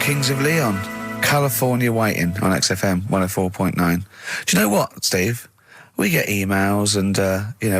Kings of Leon, California Waiting on XFM 104.9. Do you know what, Steve? We get emails and,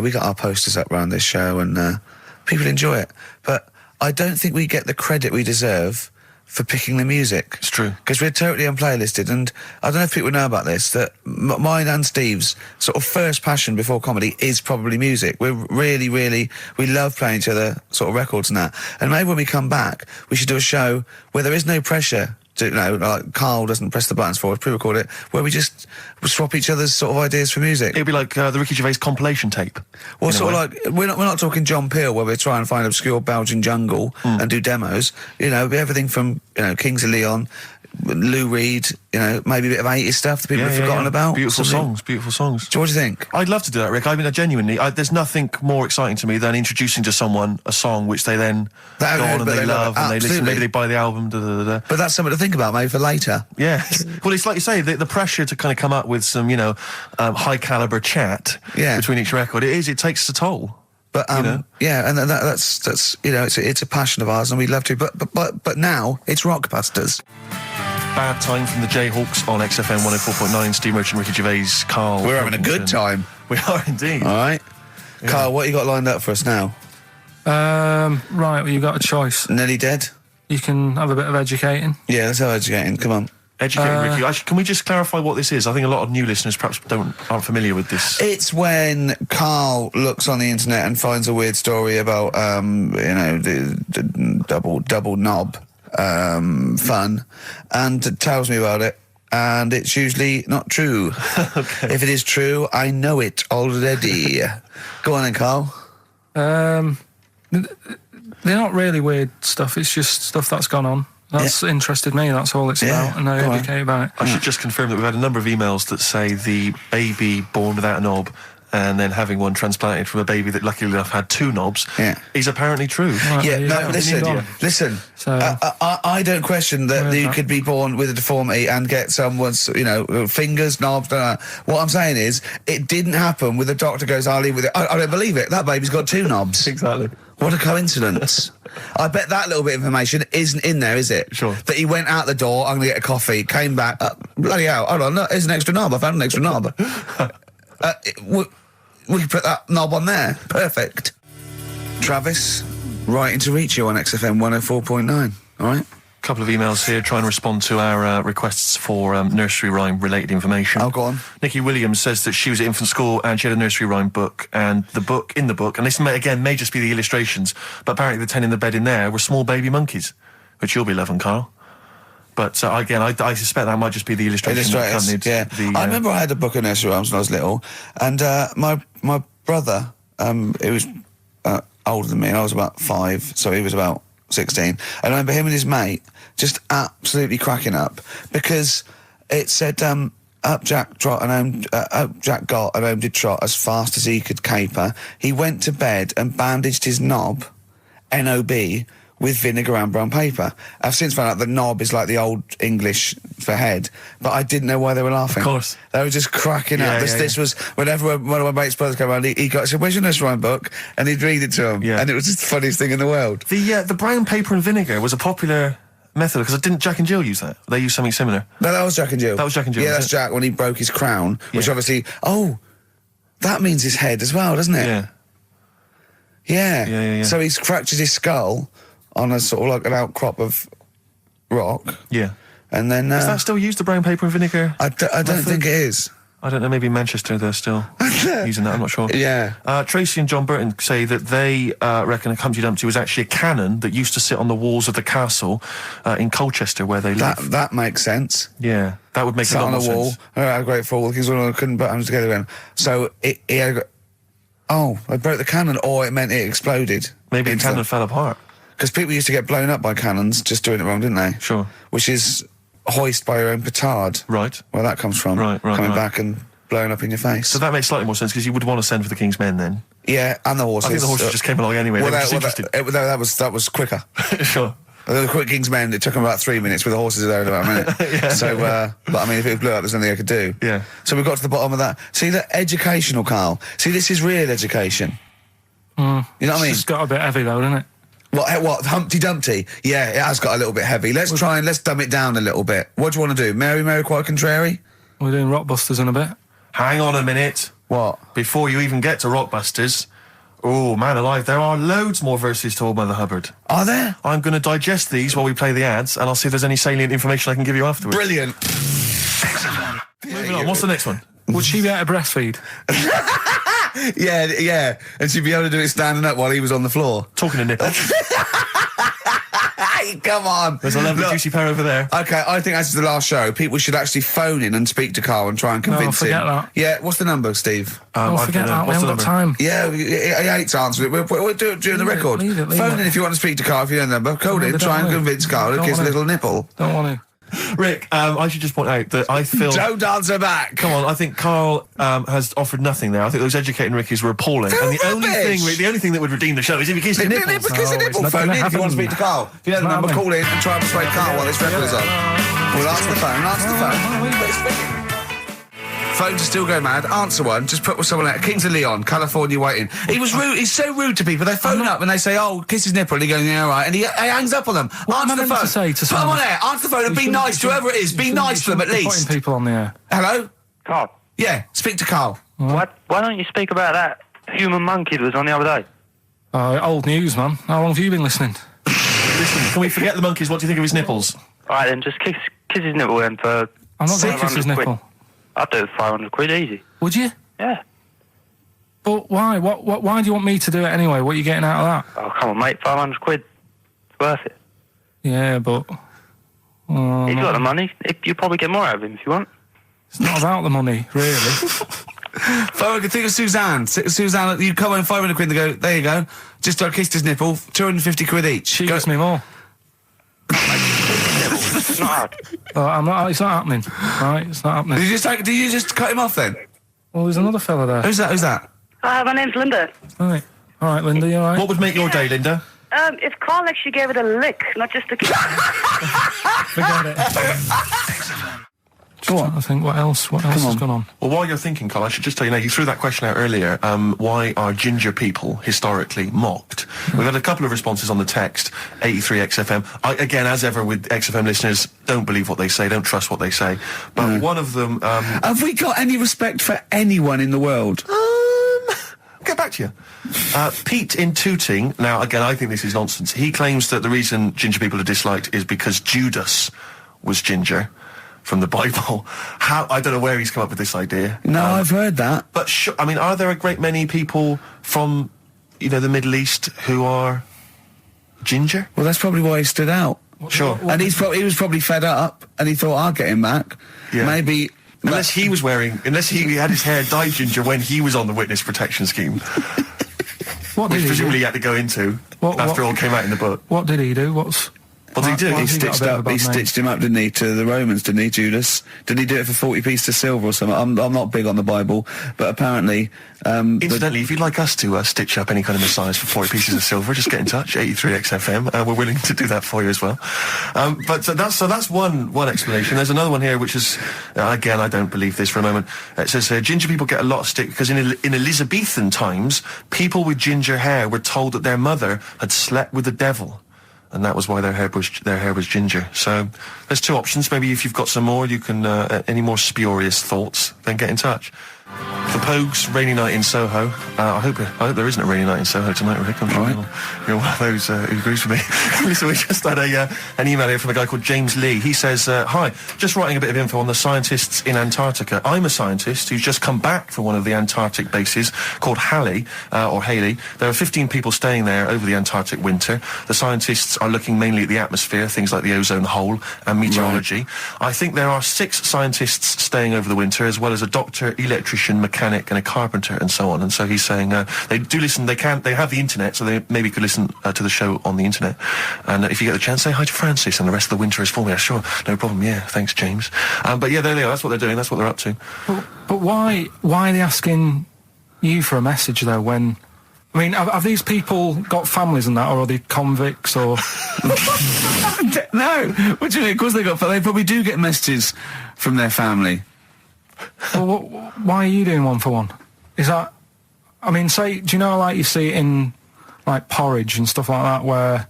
we got our posters up around this show and people enjoy it. But I don't think we get the credit we deserve for picking the music. It's true. Because we're totally unplaylisted, and I don't know if people know about this, that mine and Steve's sort of first passion before comedy is probably music. We're really, we love playing each other sort of records and that. And maybe when we come back, we should do a show where there is no pressure to, like Karl doesn't press the buttons for us, pre-record it, where we just swap each other's sort of ideas for music. It'd be like the Ricky Gervais compilation tape. Well, sort of like, we're not talking John Peel, where we try and find obscure Belgian jungle and do demos. It'd be everything from, Kings of Leon, Lou Reed, maybe a bit of 80s stuff that people have forgotten about. Beautiful songs. What do you think? I'd love to do that, Rick. I mean, genuinely, there's nothing more exciting to me than introducing to someone a song which they then go on and they love and they listen, maybe they buy the album, But that's something to think about, maybe, for later. Yeah. Well, it's like you say, the pressure to kind of come up with some, high caliber chat between each record, it takes a toll. But and that's it's a passion of ours, and we'd love to. But now it's Rockbusters. Bad Time from the Jayhawks on XFM 104.9. Steve Merchant, Ricky Gervais, Karl. We're having a good time. We are indeed. All right, yeah. Karl, what you got lined up for us now? Right, well, you got a choice. Nearly Dead. You can have a bit of educating. Yeah, let's have educating. Come on. Educating, Ricky. Actually, can we just clarify what this is? I think a lot of new listeners perhaps aren't familiar with this. It's when Karl looks on the internet and finds a weird story about, the double knob fun, and tells me about it. And it's usually not true. Okay. If it is true, I know it already. Go on then, Karl. They're not really weird stuff. It's just stuff that's gone on. That's interested me, that's all it's about, and I educate about it. I should just confirm that we've had a number of emails that say the baby born without a knob and then having one transplanted from a baby that luckily enough had two knobs is apparently true. Right, listen. So, I don't question that you could be born with a deformity and get someone's, fingers, knobs, what I'm saying is, it didn't happen with the doctor goes, I'll leave with it. I don't believe it. That baby's got two knobs. Exactly. What a coincidence. I bet that little bit of information isn't in there, is it? Sure. That he went out the door, I'm going to get a coffee, came back, bloody hell, hold on, look, here's an extra knob, I found an extra knob. We can put that knob on there. Perfect. Travis, writing to reach you on XFM 104.9, all right? A couple of emails here trying to respond to our requests for nursery rhyme related information. Oh, go on. Nikki Williams says that she was at infant school and she had a nursery rhyme book, and in the book, and this may just be the illustrations, but apparently the 10 in the bed in there were small baby monkeys, which you'll be loving, Karl. But again, I suspect that might just be the illustration that accompanied I remember I had a book of nursery rhymes when I was little, and my brother, he was older than me, and I was about 5, so he was about 16. And I remember him and his mate just absolutely cracking up because it said, up Jack got and home did trot as fast as he could caper. He went to bed and bandaged his knob, N-O-B, with vinegar and brown paper. I've since found out that knob is like the old English for head, but I didn't know why they were laughing. Of course. They were just cracking up. This was, whenever one of my mates' brothers came around, he said, where's your nursery rhyme book? And he'd read it to him. Yeah. And it was just the funniest thing in the world. The brown paper and vinegar was a popular method, because didn't Jack and Jill use that? They used something similar. No, that was Jack and Jill. That was Jack and Jill. Yeah, that's Jack when he broke his crown, which obviously, that means his head as well, doesn't it? Yeah. So he's fractured his skull on a sort of like an outcrop of rock. Yeah. And then... is that still used, the brown paper and vinegar? I don't think it is. I don't know, maybe in Manchester they're still using that, I'm not sure. Yeah. Tracy and John Burton say that they reckon a Humpty Dumpty was actually a cannon that used to sit on the walls of the castle in Colchester where they live. That makes sense. Yeah, that would make a lot more sense. Sat on a wall, had a great fall, the kings couldn't put them together again. So he had I broke the cannon, or it meant it exploded. Maybe the cannon fell apart. Because people used to get blown up by cannons just doing it wrong, didn't they? Sure. Which is hoist by your own petard. Right. Where that comes from. Right. Coming back and blowing up in your face. So that makes slightly more sense, because you would want to send for the King's Men then. Yeah, and the horses. I think the horses just came along anyway. That was quicker. Sure. The quick King's Men, it took them about 3 minutes, with the horses there in about a minute. So, but I mean, if it blew up, there's nothing I could do. Yeah. So we got to the bottom of that. See, the educational, Karl. See, this is real education. You know what I mean? It's got a bit heavy though, doesn't it? What? Humpty Dumpty? Yeah, it has got a little bit heavy. Let's dumb it down a little bit. What do you want to do? Mary, quite contrary? We're doing Rockbusters in a bit. Hang on a minute. What? Before you even get to Rockbusters, oh, man alive, there are loads more verses to Old Mother Hubbard. Are there? I'm going to digest these while we play the ads, and I'll see if there's any salient information I can give you afterwards. Brilliant. Moving on, what's the next one? Would she be able to breastfeed? Yeah. And she'd be able to do it standing up while he was on the floor. Talking to nipples. Hey, come on. There's a lovely juicy pair over there. Okay, I think this is the last show. People should actually phone in and speak to Karl and try and convince him. forget that. Yeah, what's the number, Steve? Forget that. We haven't got time. Yeah, he hates answering it. We'll do it during the record. Leave it. Phone in if you want to speak to Karl, if you know the number. Call in, try and convince Karl to kiss a little nipple. Don't want to. Rick, I should just point out that I feel... Don't answer back! Come on, I think Karl has offered nothing there. I think those educating Rickies were appalling. And the only thing that would redeem the show is if you kiss the nipples. Kiss a nipple. Phone in if you want to speak to Karl. If you know the number, call in and try and persuade Karl while this record is on. We'll answer the phone. Phones are still going mad. Answer one. Just put with someone out. Kings of Leon, California waiting. He was rude. He's so rude to people. They phone up and they say, "Oh, kiss his nipple." And he goes, "Yeah, all right." And he hangs up on them. Answer the phone. To say to put them on air. Answer the phone and be nice to whoever it is. Be nice to them at least. Putting people on the air. Hello. Carl. Yeah. Speak to Karl. Why don't you speak about that human monkey that was on the other day? Old news, man. How long have you been listening? Listen, can we forget the monkeys? What do you think of his nipples? All right, then just kiss his nipple then for... I'm not going to kiss his nipple. I'd do it for 500 quid easy. Would you? Yeah. But why? Why do you want me to do it anyway? What are you getting out of that? Oh, come on, mate. 500 quid. It's worth it. Yeah, but... He's got the money. You'll probably get more out of him if you want. It's not about the money, really. Think of Suzanne. Suzanne, you come home 500 quid and go, there you go. Just kissed his nipple, 250 quid each. She gives me more. It's not hard. It's not happening. Right, it's not happening. Did you just cut him off then? Well, there's another fella there. Who's that? Hi, my name's Linda. Right. All right, Linda, you all right? What would make your day, Linda? If Karl actually gave it a lick, not just a kiss. Forget it. Go on. I think what else has gone on? Well, while you're thinking, Karl, I should just tell you now, you threw that question out earlier, why are ginger people historically mocked? We've had a couple of responses on the text, 83XFM. Again, as ever with XFM listeners, don't believe what they say, don't trust what they say. But one of them... have we got any respect for anyone in the world? I'll get back to you. Pete in Tooting, now, again, I think this is nonsense. He claims that the reason ginger people are disliked is because Judas was ginger. From the Bible. I don't know where he's come up with this idea. No, I've heard that. But are there a great many people from, the Middle East who are ginger? Well, that's probably why he stood out. Sure. And he was probably fed up, and he thought, I'll get him back. Yeah. Maybe... Unless he had his hair dyed ginger when he was on the witness protection scheme. Which presumably he had to go into after all came out in the book. What did he do? What did he do? He stitched him up, didn't he, to the Romans, didn't he, Judas? Didn't he do it for 40 pieces of silver or something? I'm not big on the Bible, but apparently... Incidentally, if you'd like us to stitch up any kind of messiahs for 40 pieces of silver, just get in touch, 83XFM. We're willing to do that for you as well. But that's one explanation. There's another one here, which is, again, I don't believe this for a moment. It says, ginger people get a lot of stick because in Elizabethan times, people with ginger hair were told that their mother had slept with the devil. And that was why their hair was ginger. So there's two options. Maybe if you've got some more, you can any more spurious thoughts, then get in touch. The Pogues, rainy night in Soho. I hope there isn't a rainy night in Soho tonight, Rick. I'm sure you're one of those who agrees with me. Listen, we just had an email here from a guy called James Lee. He says, hi, just writing a bit of info on the scientists in Antarctica. I'm a scientist who's just come back from one of the Antarctic bases called Halley. There are 15 people staying there over the Antarctic winter. The scientists are looking mainly at the atmosphere, things like the ozone hole and meteorology. Right. I think there are 6 scientists staying over the winter, as well as a doctor, electrician, mechanic and a carpenter and so on. And so he's saying they do listen, they have the internet, so they maybe could listen to the show on the internet. And if you get the chance, say hi to Francis, and the rest of the winter is for me. Sure, no problem. Yeah, thanks, James. But yeah, there they are. That's what they're doing. That's what they're up to. But why are they asking you for a message though? When I mean, have these people got families and that, or are they convicts, or... No, what do you mean? Of course they probably do get messages from their family. Well, why are you doing one for one? Is that... I mean, do you know, like, you see it in, like, porridge and stuff like that, where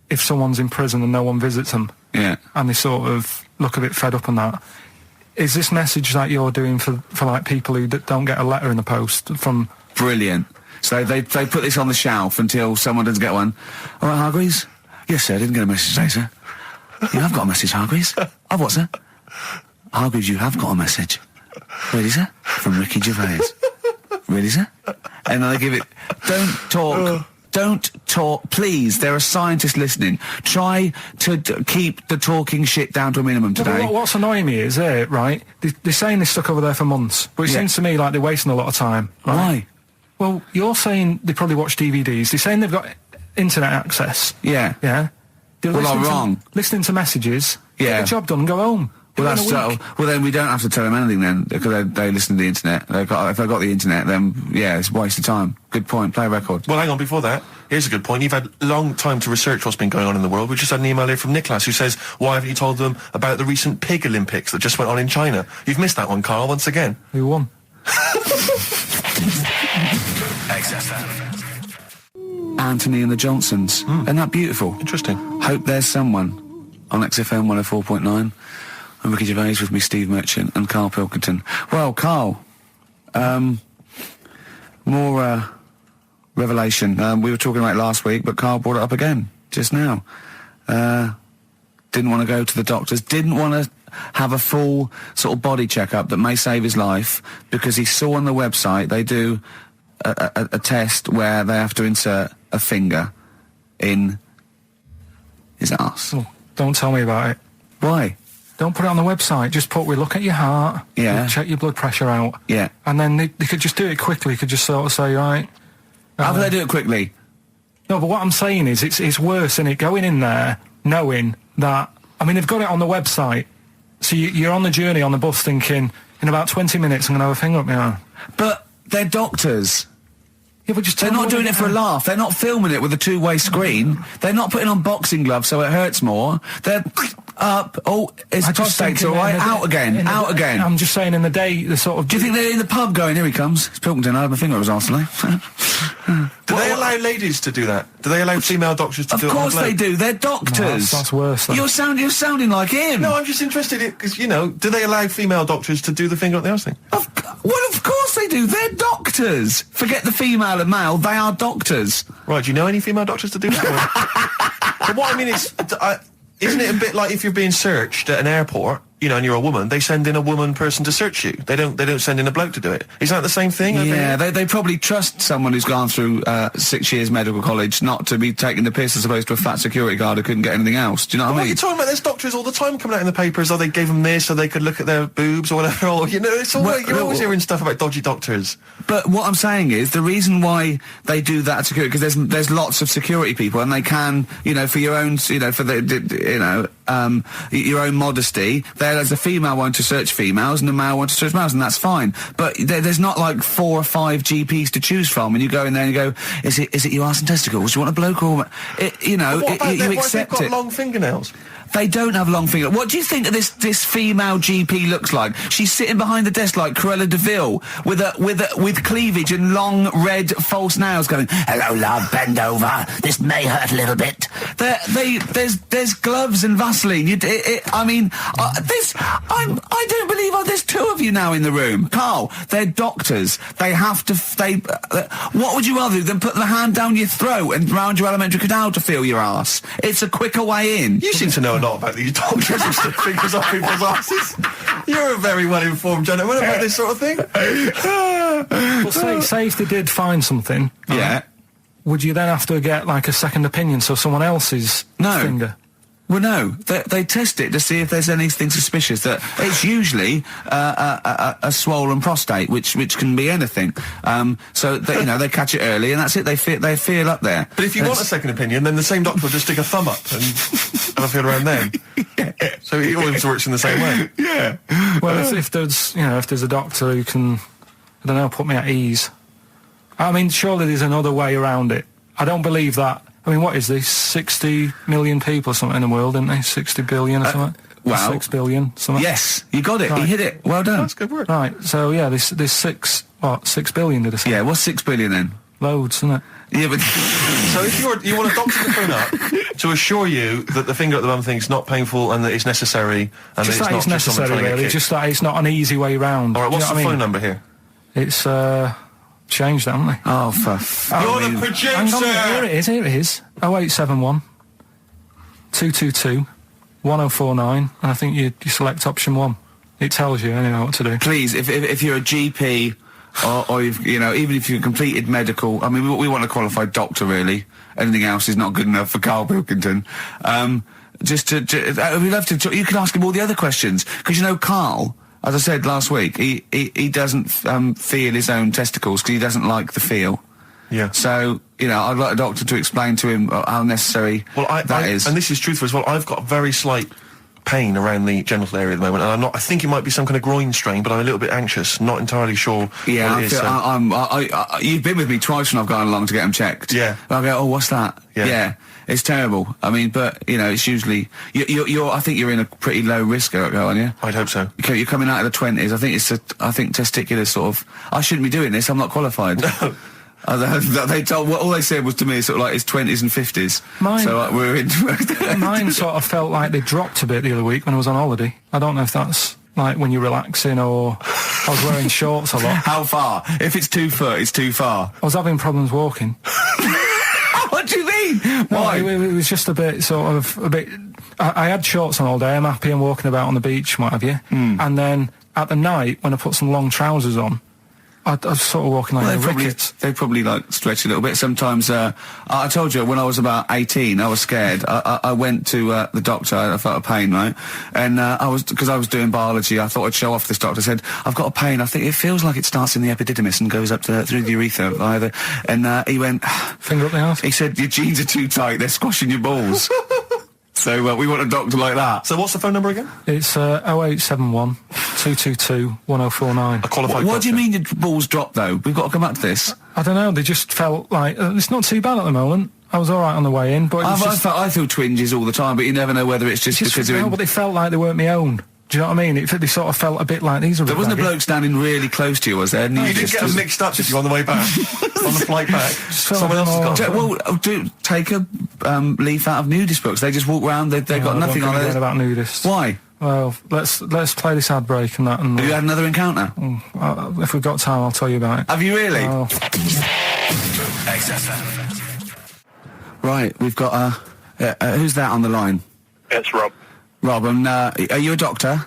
if someone's in prison and no one visits them, and they sort of look a bit fed up on that. Is this message that you're doing for like people who don't get a letter in the post from? Brilliant. So they put this on the shelf until someone doesn't get one. All right, Hargreaves? Yes, sir, I didn't get a message today, sir. You have got a message, Hargreaves. I've what, sir? Hargreaves, you have got a message. Really, sir? From Ricky Gervais. Really, sir? And then they give it... Don't talk, please. There are scientists listening. Try to keep the talking shit down to a minimum today. What's annoying me is, right, they're saying this stuck over there for months, but it seems to me like they're wasting a lot of time. Right? Why? Well, you're saying they probably watch DVDs. They're saying they've got internet access. Yeah. Yeah? They're I'm wrong. Listening to messages, get the job done and go home. Well, then we don't have to tell them anything then, because they listen to the internet. If they've got the internet, then, it's a waste of time. Good point. Play a record. Well, hang on, before that, here's a good point. You've had a long time to research what's been going on in the world. We just had an email here from Nicholas who says, why haven't you told them about the recent Pig Olympics that just went on in China? You've missed that one, Karl, once again. Who won? XFM. Anthony and the Johnsons. Isn't that beautiful? Interesting. Hope There's Someone on XFM 104.9. I'm Ricky Gervais, with me Steve Merchant and Karl Pilkington. Well, Karl, more revelation. We were talking about it last week, but Karl brought it up again just now. Didn't want to go to the doctors, didn't want to have a full sort of body checkup that may save his life, because he saw on the website they do a test where they have to insert a finger in his arse. Oh, don't tell me about it. Why? Don't put it on the website. Just we look at your heart. Yeah. We'll check your blood pressure out. Yeah. And then they could just do it quickly. Could just sort of say, right. How do they do it quickly? No, but what I'm saying is it's worse, isn't it? Going in there knowing that, I mean, they've got it on the website. So you're on the journey on the bus thinking, in about 20 minutes I'm going to have a finger up my arm. But they're doctors. Yeah, but just they're not doing it for a laugh. They're not filming it with a two-way screen. They're not putting on boxing gloves so it hurts more. They're up. Oh, it's prostate's all right. Out again. Out again. I'm just saying, in the day, the sort of... Do you think they're in the pub going, here he comes? It's Pilkington. I had my finger up his arse today. Do they allow ladies to do that? Do they allow female doctors to do it? Of course they do. They're doctors. No, that's worse. Though. You're sounding like him. No, I'm just interested because, do they allow female doctors to do the finger up the arse thing? Well, of course they do. They're doctors. Forget the female and male. They are doctors. Right, do you know any female doctors to do that? But what I mean is, isn't it a bit like if you're being searched at an airport, and you're a woman, they send in a woman person to search you. They don't send in a bloke to do it. Is that the same thing? Yeah, they probably trust someone who's gone through 6 years medical college not to be taking the piss as opposed to a fat security guard who couldn't get anything else. Do you know what I mean? You're talking about, there's doctors all the time coming out in the papers, or they gave them this so they could look at their boobs or whatever, or, it's all, you're always hearing stuff about dodgy doctors. But what I'm saying is, the reason why they do that at security, because there's lots of security people, and they can, for your own, for your own modesty, there's a female one to search females and a male one to search males, and that's fine. But there's not like 4 or 5 GPs to choose from, and you go in there and you go, is it your arse and testicles? Do you want a bloke or... you accept what if they've got it. long fingernails? They don't have long fingers. What do you think this female GP looks like? She's sitting behind the desk like Cruella de Vil with cleavage and long red false nails, going, "Hello, love, bend over. This may hurt a little bit." There's gloves and Vaseline. I don't believe there's 2 of you now in the room, Karl. They're doctors. They have to. What would you rather do than put the hand down your throat and round your alimentary canal to feel your ass? It's a quicker way in. You seem to know a lot about these doctors who stick fingers up people's asses. You're a very well-informed gentleman about this sort of thing. Well, say if they did find something, would you then have to get like a second opinion, so someone else's finger? Well, no. They test it to see if there's anything suspicious. That it's usually a swollen prostate, which can be anything. So they catch it early, and that's it. They feel up there. But if you want a second opinion, then the same doctor will just stick a thumb up and have a feel around them. So it always works in the same way. Yeah. Well, if there's a doctor who can, I don't know, put me at ease. I mean, surely there's another way around it. I don't believe that. I mean, what is this? 60 million people or something in the world, isn't they? 60 billion or something? Wow. 6 billion, something? Yes, you got it. Right. You hit it. Well done. That's good work. Right, so yeah, there's 6 billion, did I say? Yeah, what's 6 billion then? Loads, isn't it? Yeah, but So if you want a doctor to phone up to assure you that the finger at the bum thing's not painful and that it's necessary and Just that that it's it's not just someone necessary, trying to really. get Just that it's not an easy way round. All right, Do you what's know the what I phone mean? number here? It's changed, haven't they? oh, You're the producer! Hang on, here it is. 0871 222 1049, and I think you select option 1. It tells you anyway what to do. please, if you're a GP or you've, even if you've completed medical, I mean, we want a qualified doctor, really. Anything else is not good enough for Karl Pilkington. We'd love to. You can ask him all the other questions because Karl, as I said last week, he doesn't feel his own testicles because he doesn't like the feel. Yeah. So I'd like a doctor to explain to him how necessary that is. And this is truthful as well. I've got very slight pain around the genital area at the moment, and I think it might be some kind of groin strain, but I'm a little bit anxious, not entirely sure Yeah, what it is. you've been with me twice when I've gone along to get them checked. Yeah. And I go, oh, what's that? Yeah. It's terrible. I mean, but it's usually I think you're in a pretty low risk, aren't you? I'd hope so. You're coming out of the 20s. I think testicular sort of. I shouldn't be doing this. I'm not qualified. They told all they said was to me sort of like it's 20s and 50s. Mine- So we're in. Mine sort of felt like they dropped a bit the other week when I was on holiday. I don't know if that's like when you're relaxing or I was wearing shorts a lot. How far? If it's 2 foot, it's too far. I was having problems walking. What do you mean? No, Why? it was just a bit. I had shorts on all day. I'm happy and walking about on the beach and what have you. And then at the night, when I put some long trousers on, I was sort of walking like rickets. They probably like stretch a little bit. Sometimes, I told you when I was about 18, I was scared. I went to the doctor. I felt a pain, right? And because I was doing biology, I thought I'd show off this doctor. I said, I've got a pain. I think it feels like it starts in the epididymis and goes up through the urethra either. And he went, Finger up the arse. he said, your jeans are too tight. They're squashing your balls. So we want a doctor like that. So what's the phone number again? It's 0871 222 1049. A qualified What do you doctor. mean your balls drop though? We've got to come back to this. I don't know. They just felt like it's not too bad at the moment. I was all right on the way in, but it was just, I feel twinges all the time, but you never know whether it's just because you're in. but they felt like they weren't my own. Do you know what I mean? They sort of felt a bit like these are. There wasn't a baggy. bloke standing really close to you, was there? And You didn't get them mixed up, did you, on the way back? On the flight back? felt Someone else has got Well, take a leaf out of nudist books. They just walk round. They got nothing on it. it. About nudists. Why? Well, let's play this ad break and that. And Have you had another encounter? if we've got time, I'll tell you about it. Have you really? Oh. XFM. Right, we've got who's that on the line? It's Rob. Rob, and are you a doctor?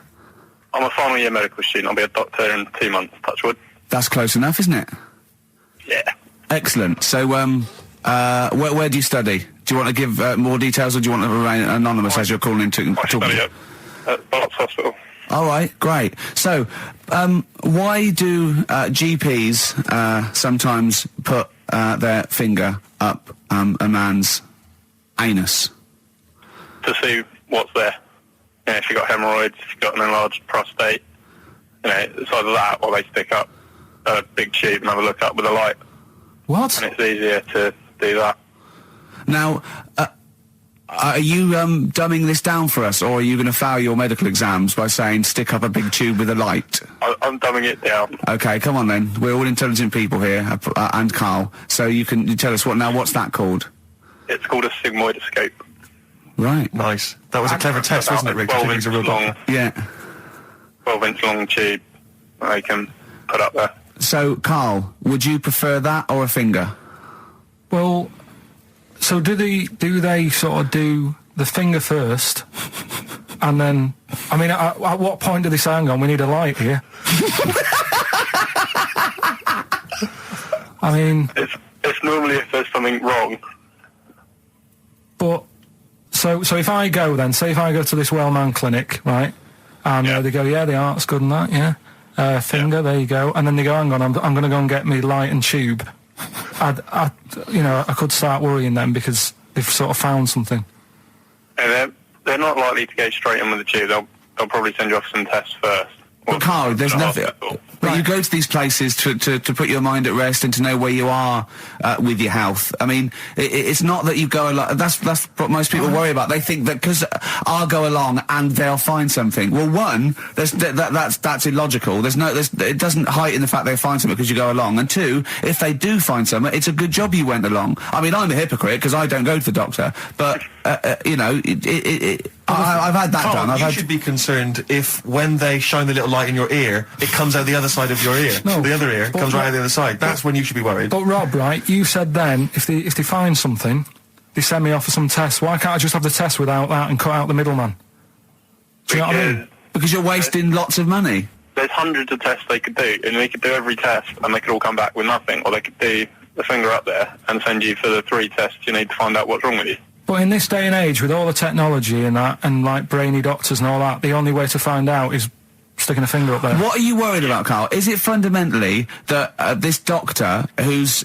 I'm a final year medical student. I'll be a doctor in 2 months, touch wood. That's close enough, isn't it? Yeah. Excellent. So, where do you study? Do you want to give more details, or do you want to remain anonymous as you're calling in to I study at Barts Hospital. All right, great. So, why do GPs sometimes put their finger up a man's anus? To see what's there. If you've got hemorrhoids, if you've got an enlarged prostate, it's either that or they stick up a big tube and have a look up with a light. What? And it's easier to do that. Now, are you dumbing this down for us, or are you going to fail your medical exams by saying stick up a big tube with a light? I'm dumbing it down. Okay, come on then. We're all intelligent people here, and Karl. So you tell us what's that called? It's called a sigmoidoscope. Right. Nice. That was a clever test, wasn't it, Rick? 12 He's a real inch long, doctor. Yeah. 12-inch long tube that they can put up there. So, Karl, would you prefer that or a finger? Well, so do they sort of do the finger first, and then? I mean, at what point do they say, "Hang on, we need a light here"? I mean, It's normally if there's something wrong. but so if I go then, say if I go to this well-known clinic, right, and Yeah. they go, yeah, the art's good and that, yeah, finger, there you go, and then they go, hang on, I'm going to go and get me light and tube. I could start worrying then because they've sort of found something. And they're not likely to go straight in with the tube. They'll probably send you off some tests first. But Karl, there's To nothing. hospital. But you go to these places to put your mind at rest and to know where you are with your health. I mean, it's not that you go along. That's what most people worry about. They think that because I'll go along and they'll find something. Well, one, that's illogical. It doesn't heighten the fact they find something because you go along. And two, if they do find something, it's a good job you went along. I mean, I'm a hypocrite because I don't go to the doctor, but you know, I've had that done. You should be concerned if when they shine the little light in your ear, it comes out the other side of your ear. No, the other ear comes right out the other side. That's when you should be worried. But Rob, right, you said then, if they find something, they send me off for some tests. Why can't I just have the test without that and cut out the middleman? Do you know what I mean? Because you're wasting lots of money. There's hundreds of tests they could do, and they could do every test, and they could all come back with nothing, or they could do the finger up there and send you for the 3 tests you need to find out what's wrong with you. But in this day and age, with all the technology and that, and like brainy doctors and all that, the only way to find out is sticking a finger up there. What are you worried about, Karl? Is it fundamentally that this doctor who's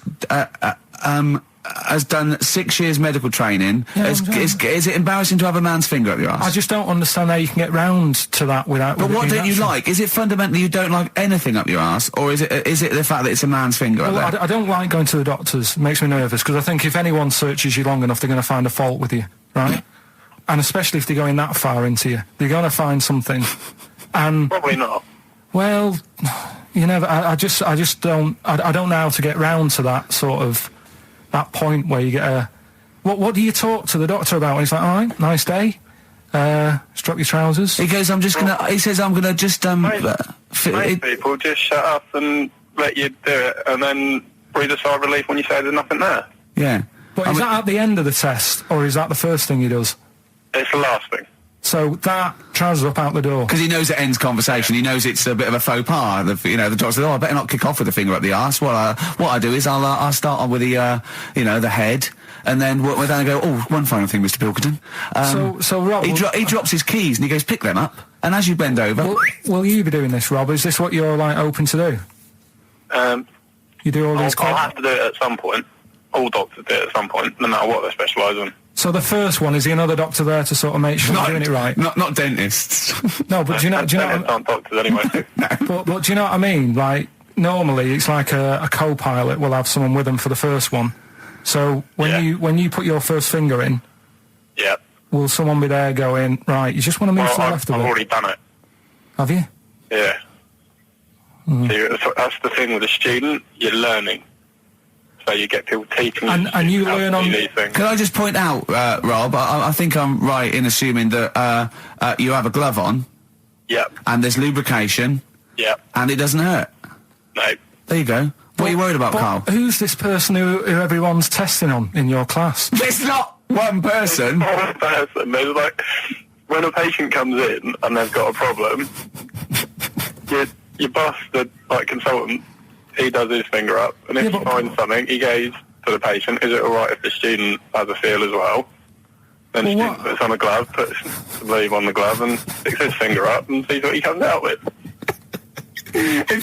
has done 6 years medical training, is it embarrassing to have a man's finger up your ass? I just don't understand how you can get round to that without... But what don't you like? Is it fundamentally you don't like anything up your ass, or is it the fact that it's a man's finger up there? I don't like going to the doctors. It makes me nervous, because I think if anyone searches you long enough, they're going to find a fault with you, right? And especially if they're going that far into you. They're going to find something. And... Probably not. Well, you never... I just don't... I don't know how to get round to that sort of... that point where you get a... What do you talk to the doctor about? And he's like, all right, nice day. Strap your trousers. He goes, he says, I'm gonna just, Most people just shut up and let you do it, and then breathe a sigh of relief when you say there's nothing there. Yeah. But is that at the end of the test, or is that the first thing he does? It's the last thing. So that trousers up out the door. Because he knows it ends conversation. He knows it's a bit of a faux pas. The doctor says, I better not kick off with the finger up the arse. Well, what I do is I'll start on with the, the head, and then we'll then go, one final thing, Mr. Pilkington. So Rob... He drops his keys and he goes, pick them up. And as you bend over... Will you be doing this, Rob? Is this what you're, like, open to do? You do all these... I'll have to do it at some point. All doctors do it at some point, no matter what they specialise in. So the first one, is the another doctor there to sort of make sure you're doing it right? Not dentists. No, but do you know... aren't doctors anyway. But do you know what I mean? Like, normally it's like a co-pilot will have someone with them for the first one. So when you put your first finger in, yeah, will someone be there going, right, you just want to move to the left of it? I've already done it. Have you? Yeah. So that's the thing with a student, you're learning. So you get people teaching and you learn on... these things. Can I just point out, Rob, I think I'm right in assuming that you have a glove on. Yep. And there's lubrication. Yep. And it doesn't hurt. No. There you go. What are you worried about, Karl? Who's this person who everyone's testing on in your class? It's not one person. One person. There's like, when a patient comes in and they've got a problem, your boss, the consultant, he does his finger up, and if he finds something, he goes to the patient, is it alright if the student has a feel as well? Then the student puts on a glove, puts the sleeve on the glove, and sticks his finger up and sees what he comes out with.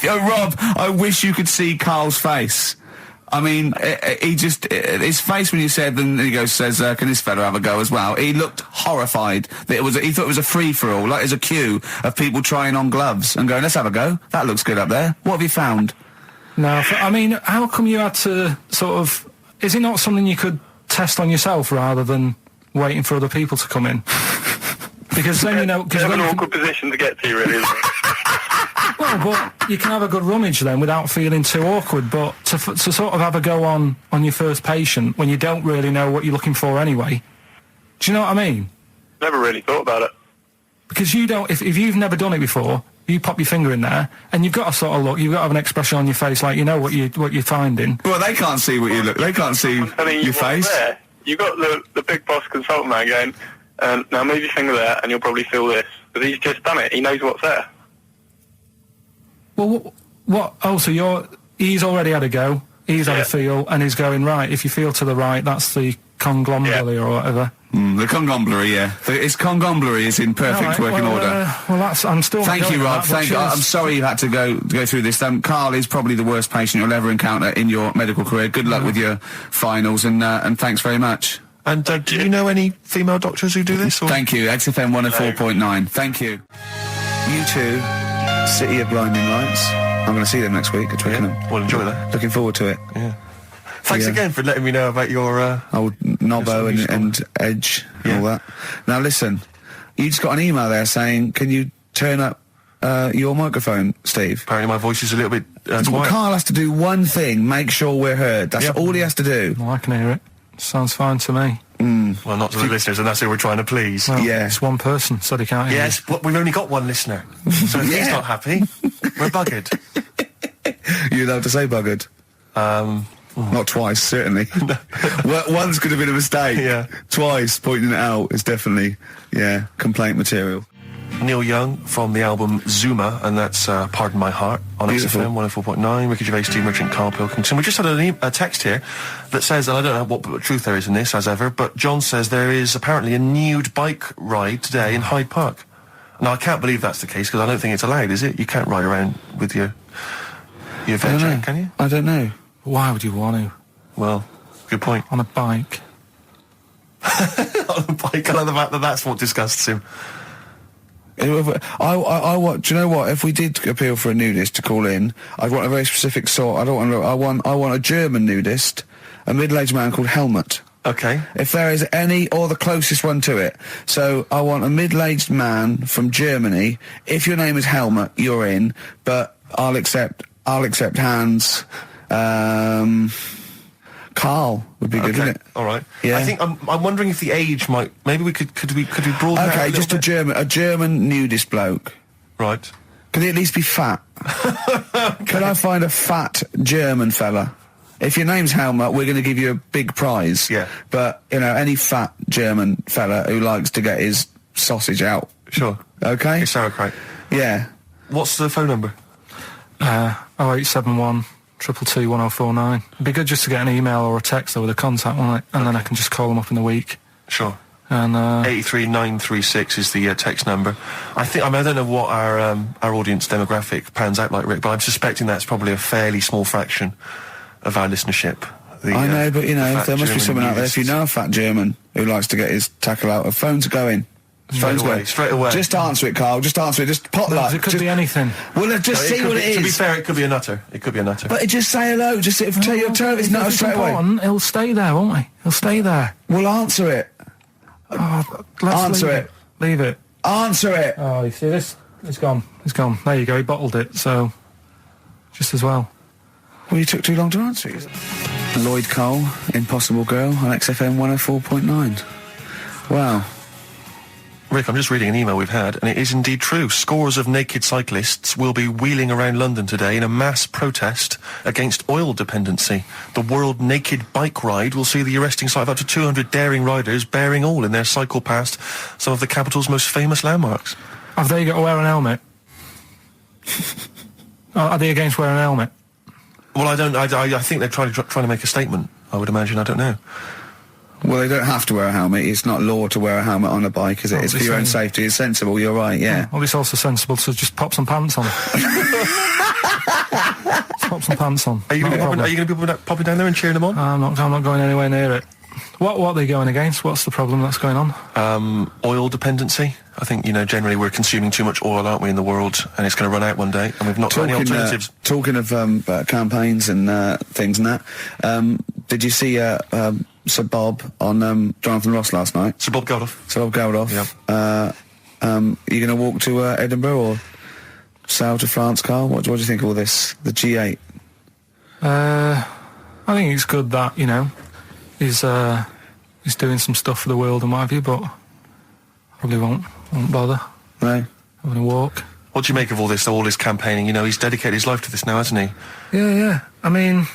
Rob, I wish you could see Karl's face. I mean, his face when you said, and he says, can this fella have a go as well? He looked horrified. That he thought it was a free-for-all, like there's a queue of people trying on gloves and going, let's have a go. That looks good up there. What have you found? No, I mean, how come you had to sort of... Is it not something you could test on yourself rather than waiting for other people to come in? Because then, you know... It's an awkward position to get to, really, isn't it? Well, but you can have a good rummage then without feeling too awkward, but to sort of have a go on your first patient when you don't really know what you're looking for anyway, do you know what I mean? Never really thought about it. Because you don't... If you've never done it before... You pop your finger in there, and you've got to sort of look. You've got to have an expression on your face, like you know what you're finding. Well, they can't see what you look. They can't see your face. There. You got the big boss consultant man going, now move your finger there, and you'll probably feel this. But he's just done it. He knows what's there. Well, what? Oh, so he's already had a go. He's had a feel, and he's going right. If you feel to the right, that's the conglomerate or whatever. The conglomerate, yeah. Its conglomerate is in perfect working order. I'm still... Thank you, Rob. I'm sorry you had to go through this. Karl is probably the worst patient you'll ever encounter in your medical career. Good luck with your finals, and thanks very much. And do you know any female doctors who do this? Or? Thank you. XFM 104.9. Thank you. U2, City of Blinding Lights. I'm going to see them next week at Twickenham. Yeah. Well, enjoy that. Looking forward to it. Yeah. Thanks again for letting me know about your... Old Nobbo and Edge and all that. Now listen, you just got an email there saying, can you turn up your microphone, Steve? Apparently my voice is a little bit Well, quiet. Karl has to do one thing, make sure we're heard. That's all he has to do. Well, I can hear it. Sounds fine to me. Well, not to the listeners, and that's who we're trying to please. Well, Yeah. It's one person, said he can't hear Yes, but we've only got one listener. So if he's not happy, we're buggered. You're allowed to say buggered. Not twice, certainly. One's could have been a mistake. Yeah. Twice, pointing it out is definitely, complaint material. Neil Young from the album Zuma, and that's Pardon My Heart on Beautiful. XFM 104.9. Ricky Gervais, Steve Merchant, Karl Pilkington. We just had a text here that says, and I don't know what truth there is in this, as ever, but John says there is apparently a nude bike ride today in Hyde Park. Now, I can't believe that's the case, because I don't think it's allowed, is it? You can't ride around with your veg, can you? I don't know. Why would you want to? Well, good point. On a bike? On a bike, I love the fact that that's what disgusts him. Do you know what? If we did appeal for a nudist to call in, I'd want a very specific sort. I want a German nudist, a middle-aged man called Helmut. Okay. If there is any, or the closest one to it. So I want a middle-aged man from Germany. If your name is Helmut, you're in. But I'll accept hands. Karl would be good, wouldn't it? All right. Yeah. I think I'm wondering if the age might. Maybe we could we broaden that Okay, a just little bit? a German nudist bloke. Right. Can he at least be fat? Can I find a fat German fella? If your name's Helmut, we're going to give you a big prize. Yeah. But, any fat German fella who likes to get his sausage out. Sure. Okay? It's sauerkraut. Yeah. What's the phone number? 0871 222 1049. It'd be good just to get an email or a text with a contact on it, and then I can just call them up in the week. Sure. And 83936 is the text number. I don't know what our audience demographic pans out like, Rick, but I'm suspecting that's probably a fairly small fraction of our listenership. I know, but there must be someone out there. If you nudists. know a fat German who likes to get his tackle out, of phones are going. Straight away. Just answer it, Karl. Just answer it. Just pot luck. it could be anything. Well, let's just see what it is. To be fair, it could be a nutter. It could be a nutter. But just say hello. Just tell your turn. It's not straight away. He'll stay there, won't he? He'll stay there. Well, answer it. Let's Answer leave it. Leave it. Answer it. Oh, you see this? It's gone. It's gone. There you go. He bottled it, so just as well. Well, you took too long to answer it. Lloyd Cole, Impossible Girl, on XFM 104.9. Wow. Rick, I'm just reading an email we've had, and it is indeed true. Scores of naked cyclists will be wheeling around London today in a mass protest against oil dependency. The World Naked Bike Ride will see the arresting sight of up to 200 daring riders bearing all in their cycle past some of the capital's most famous landmarks. Have they got to wear an helmet? Are they against wearing an helmet? Well, I think they're trying to make a statement, I would imagine. I don't know. Well, they don't have to wear a helmet. It's not law to wear a helmet on a bike, is it? It's for your own safety. It's sensible. You're right, yeah. Well, it's also sensible to just pop some pants on. Just pop some pants on. Are you going to be popping down there and cheering them on? I'm not going anywhere near it. What are they going against? What's the problem that's going on? Oil dependency. I think, generally we're consuming too much oil, aren't we, in the world, and it's going to run out one day, and we've not got any alternatives. Talking of campaigns and things and that, did you see Sir Bob on Jonathan Ross last night? Sir Bob Geldof. Sir Bob Geldof. Yeah. Are you going to walk to Edinburgh or sail to France, Karl? What do you think of all this? The G8? I think it's good that, he's doing some stuff for the world and what have you, but probably won't bother. No? Having a walk. What do you make of all this campaigning? He's dedicated his life to this now, hasn't he? Yeah. I mean,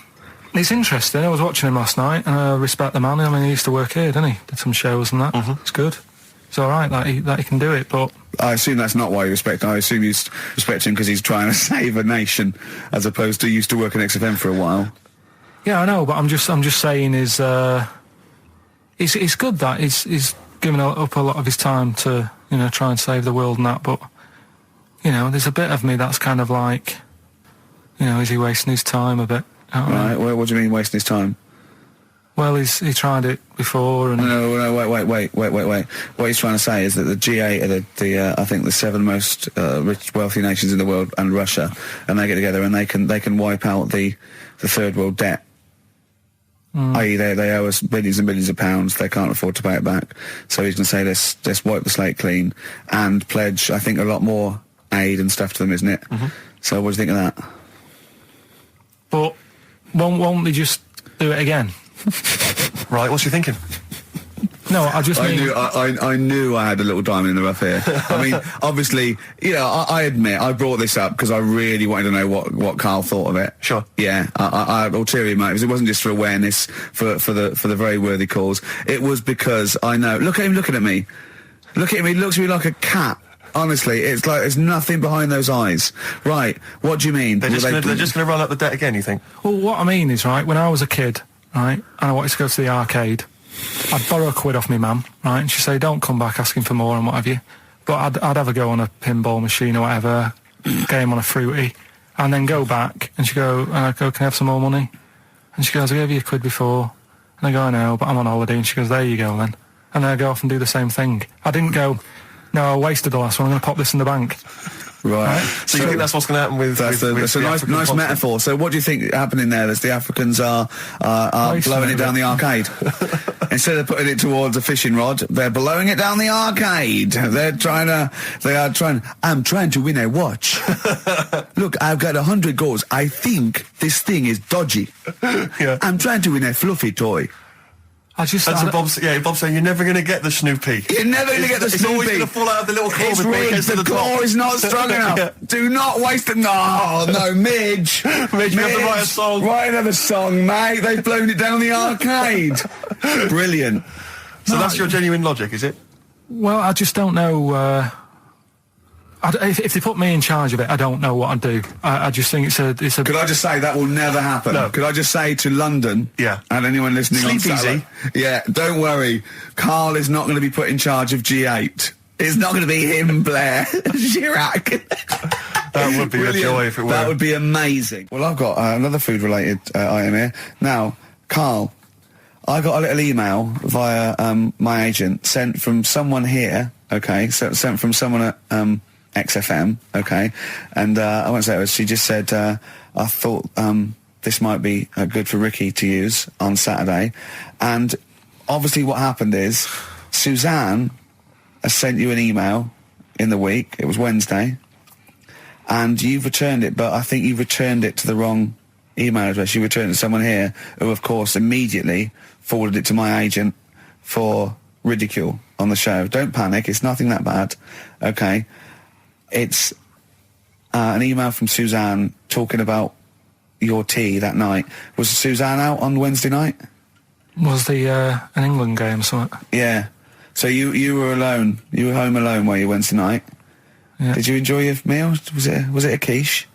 it's interesting. I was watching him last night, and I respect the man. I mean, he used to work here, didn't he? Did some shows and that. Mm-hmm. It's good. It's all right that he can do it, but... I assume that's not why you respect him. I assume you respect him because he's trying to save a nation, as opposed to used to work in XFM for a while. Yeah, I know, but I'm just saying it's good that he's given up a lot of his time to, try and save the world and that, but, there's a bit of me that's kind of like, is he wasting his time a bit? Right, what do you mean wasting his time? Well, he tried it before, and No, wait. What he's trying to say is that the G8 are the I think the 7 most rich, wealthy nations in the world, and Russia, and they get together and they can wipe out the third world debt. I.e., they owe us billions and billions of pounds. They can't afford to pay it back. So he's going to say, let's wipe the slate clean and pledge, I think, a lot more aid and stuff to them, isn't it? So what do you think of that? But won't they just do it again? Right, what's you thinking? No, I just mean... I knew I had a little diamond in the rough here. I mean, obviously, you know, I admit I brought this up because I really wanted to know what Karl thought of it. Sure. Yeah, I had ulterior motives. It wasn't just for awareness, for the very worthy cause. It was because I know. Look at him looking at me. Look at him. He looks at me like a cat. Honestly, it's like there's nothing behind those eyes. Right? What do you mean? They're just going to run up the debt again, you think? Well, what I mean is, right, when I was a kid, right, and I wanted to go to the arcade, I'd borrow £1 off my mum, right, and she'd say, don't come back asking for more and what have you. But I'd have a go on a pinball machine or whatever, game on a fruity, and then go back, and she'd go, can I have some more money? And she goes, I gave you £1 before. And I go, I know, but I'm on holiday. And she goes, there you go then. And then I go off and do the same thing. I didn't go, no, I wasted the last one, I'm going to pop this in the bank. Right. So you think that's what's going to happen with... That's a nice metaphor. So what do you think happening there? Is the Africans are blowing it down the arcade? Instead of putting it towards a fishing rod, they're blowing it down the arcade. I'm trying to win a watch. Look, I've got 100 goals. I think this thing is dodgy. Yeah. I'm trying to win a fluffy toy. Bob's saying you're never going to get the Snoopy. You're never going to get the It's Snoopy. always going to fall out of the little claw It's before it rigged. gets to The the top. claw is not strong enough. Yeah. Do not waste it. No, Midge. Midge, you have to write a song. Write another song, mate. They've blown it down the arcade. Brilliant. So that's your genuine logic, is it? Well, I just don't know... if they put me in charge of it, I don't know what I'd do. I just think it's a... Could I just say that will never happen? No. Could I just say to London, Yeah, and anyone listening on Sleep Saturday, yeah, don't worry, Karl is not going to be put in charge of G8. It's not going to be him, Blair Chirac. That would be a joy if it were. That would be amazing. Well, I've got another food-related item here. Now, Karl, I got a little email via my agent sent from someone here. Okay, so sent from someone at XFM, okay, and I won't say it was, she just said, I thought this might be good for Ricky to use on Saturday, and obviously what happened is Suzanne has sent you an email in the week, it was Wednesday, and you've returned it, but I think you've returned it to the wrong email address. You returned it to someone here who, of course, immediately forwarded it to my agent for ridicule on the show. Don't panic, it's nothing that bad, okay? It's an email from Suzanne talking about your tea that night. Was Suzanne out on Wednesday night? Was the an England game or something? Yeah. So you were alone. You were home alone, were you, Wednesday night? Yeah. Did you enjoy your meal? Was it a quiche?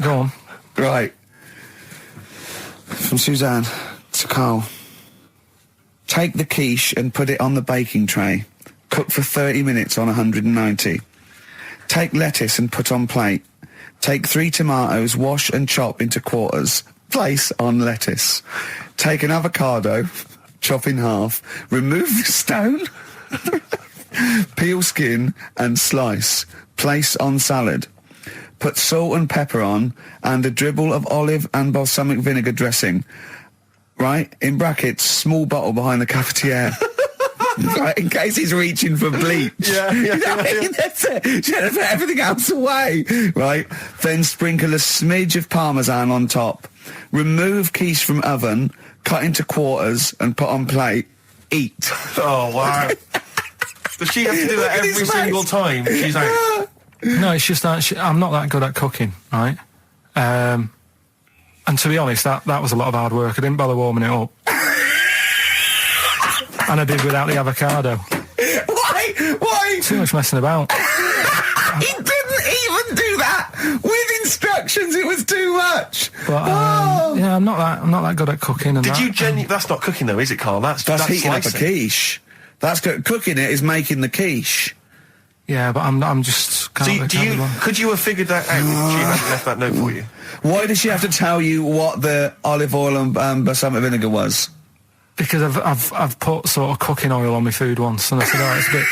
Go on. Right. From Suzanne to Karl. Take the quiche and put it on the baking tray. Cook for 30 minutes on 190. Take lettuce and put on plate. Take 3 tomatoes, wash and chop into quarters. Place on lettuce. Take an avocado, chop in half. Remove the stone. Peel skin and slice. Place on salad. Put salt and pepper on and a dribble of olive and balsamic vinegar dressing. Right? In brackets, small bottle behind the cafetiere. Right, in case he's reaching for bleach. Yeah. That's it. Should have put everything else away. Right? Then sprinkle a smidge of parmesan on top. Remove quiche from oven, cut into quarters and put on plate. Eat. Oh, wow. Does she have to do that every single time she's out? No, it's just that I'm not that good at cooking, right? And to be honest, that was a lot of hard work. I didn't bother warming it up. And I did without the avocado. Why? Too much messing about. He didn't even do that with instructions. It was too much. But yeah, I'm not that good at cooking. And Did you genuinely... That's not cooking, though, is it, Karl? That's heating up a slicing. quiche. That's cooking it is making the quiche. Yeah, but I'm just can't could you have figured that out if she hadn't left that note for you? Why did she have to tell you what the olive oil and balsamic vinegar was? Because I've put sort of cooking oil on my food once, and I said, oh, it's a bit...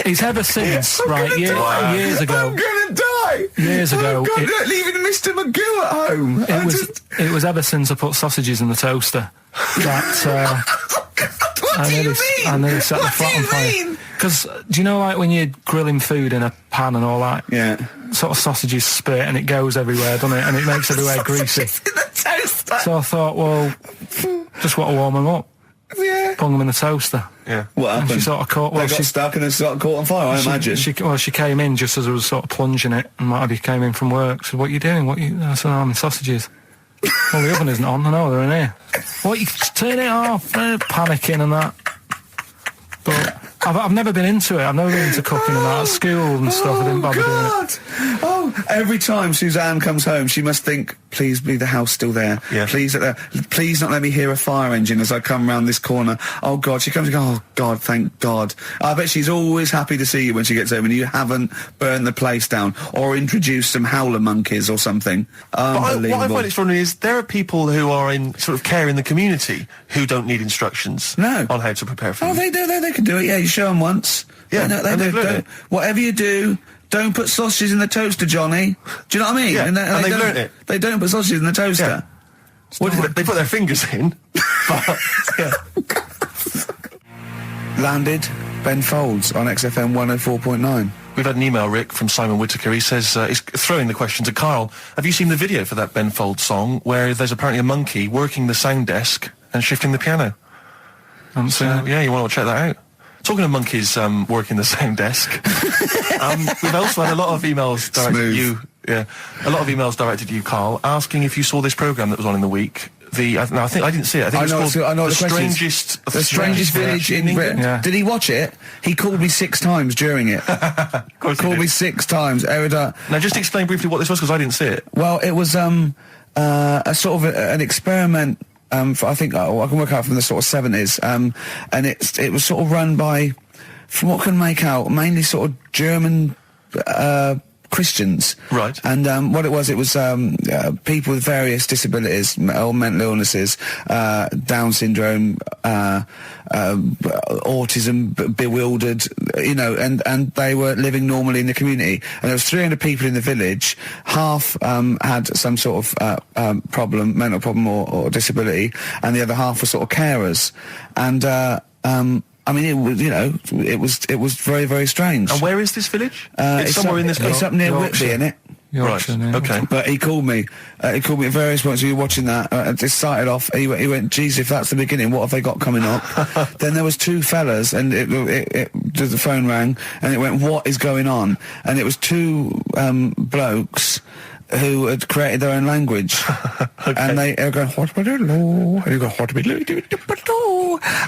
It's ever since, right, years ago. I'm gonna die! Years ago... God, leaving Mr. McGill at home. It was ever since I put sausages in the toaster that... What do you mean? I nearly set the flat on fire. Because, do you know, like, when you're grilling food in a pan and all that? Yeah. Sort of sausages spit and it goes everywhere, doesn't it? And it makes everywhere greasy. In the toaster. So I thought, well, just want to warm them up. Yeah. Bung them in the toaster. Yeah. What happened? And she sort of caught... They got stuck and sort of caught on fire, I imagine. She came in just as I was sort of plunging it, and Matty came in from work. She said, what are you doing? I said, I'm in sausages. Well, the oven isn't on. I know, they're in here. What, you turn it off? Panicking and that. But I've never been into it. I've never been into cooking and that. At school and stuff, I didn't bother doing it. Oh, every time Suzanne comes home, she must think, please be the house still there. Yeah. Please not let me hear a fire engine as I come round this corner. Oh, God, she comes and goes, oh, God, thank God. I bet she's always happy to see you when she gets home and you haven't burned the place down or introduced some howler monkeys or something. Unbelievable. What I find extraordinary is there are people who are in sort of care in the community who don't need instructions on how to prepare food. Oh, they do. They can do it. Yeah, you show them once. Yeah, they they've learned it. Whatever you do, don't put sausages in the toaster, Johnny. Do you know what I mean? Yeah, and they've learnt it. They don't put sausages in the toaster. Yeah. What they put their fingers in. But, yeah. Landed Ben Folds on XFM 104.9. We've had an email, Rick, from Simon Whittaker. He says, he's throwing the question to Karl. Have you seen the video for that Ben Folds song where there's apparently a monkey working the sound desk and shifting the piano? Yeah, you want to check that out. Talking of monkeys working the sound desk, we've also had a lot of emails directed at you. Yeah, a lot of emails directed to you, Karl, asking if you saw this programme that was on in the week. I think I didn't see it. I think it was called The Strangest Village in Britain. Yeah. Did he watch it? He called me 6 times during it. Of course Called me 6 times. Now, just explain briefly what this was, because I didn't see it. Well, it was a sort of an experiment. I think I can work out from the sort of 70s, and it was sort of run by, from what I can make out, mainly sort of German Christians. Right. And what it was people with various disabilities or mental illnesses, Down syndrome, autism, bewildered, and they were living normally in the community. And there was 300 people in the village. Half had some sort of problem, mental problem or disability, and the other half were sort of carers. And I mean, it was very, very strange. And where is this village? It's somewhere in this. It's up near Whitby, innit? Yorkshire, right. Okay. But he called me. He called me at various points. We were watching that. It started off. He went, "Geez, if that's the beginning, what have they got coming up?" Then there was 2 fellas, and the phone rang, and it went, "What is going on?" And it was 2 blokes who had created their own language. Okay. And they were going, and you go,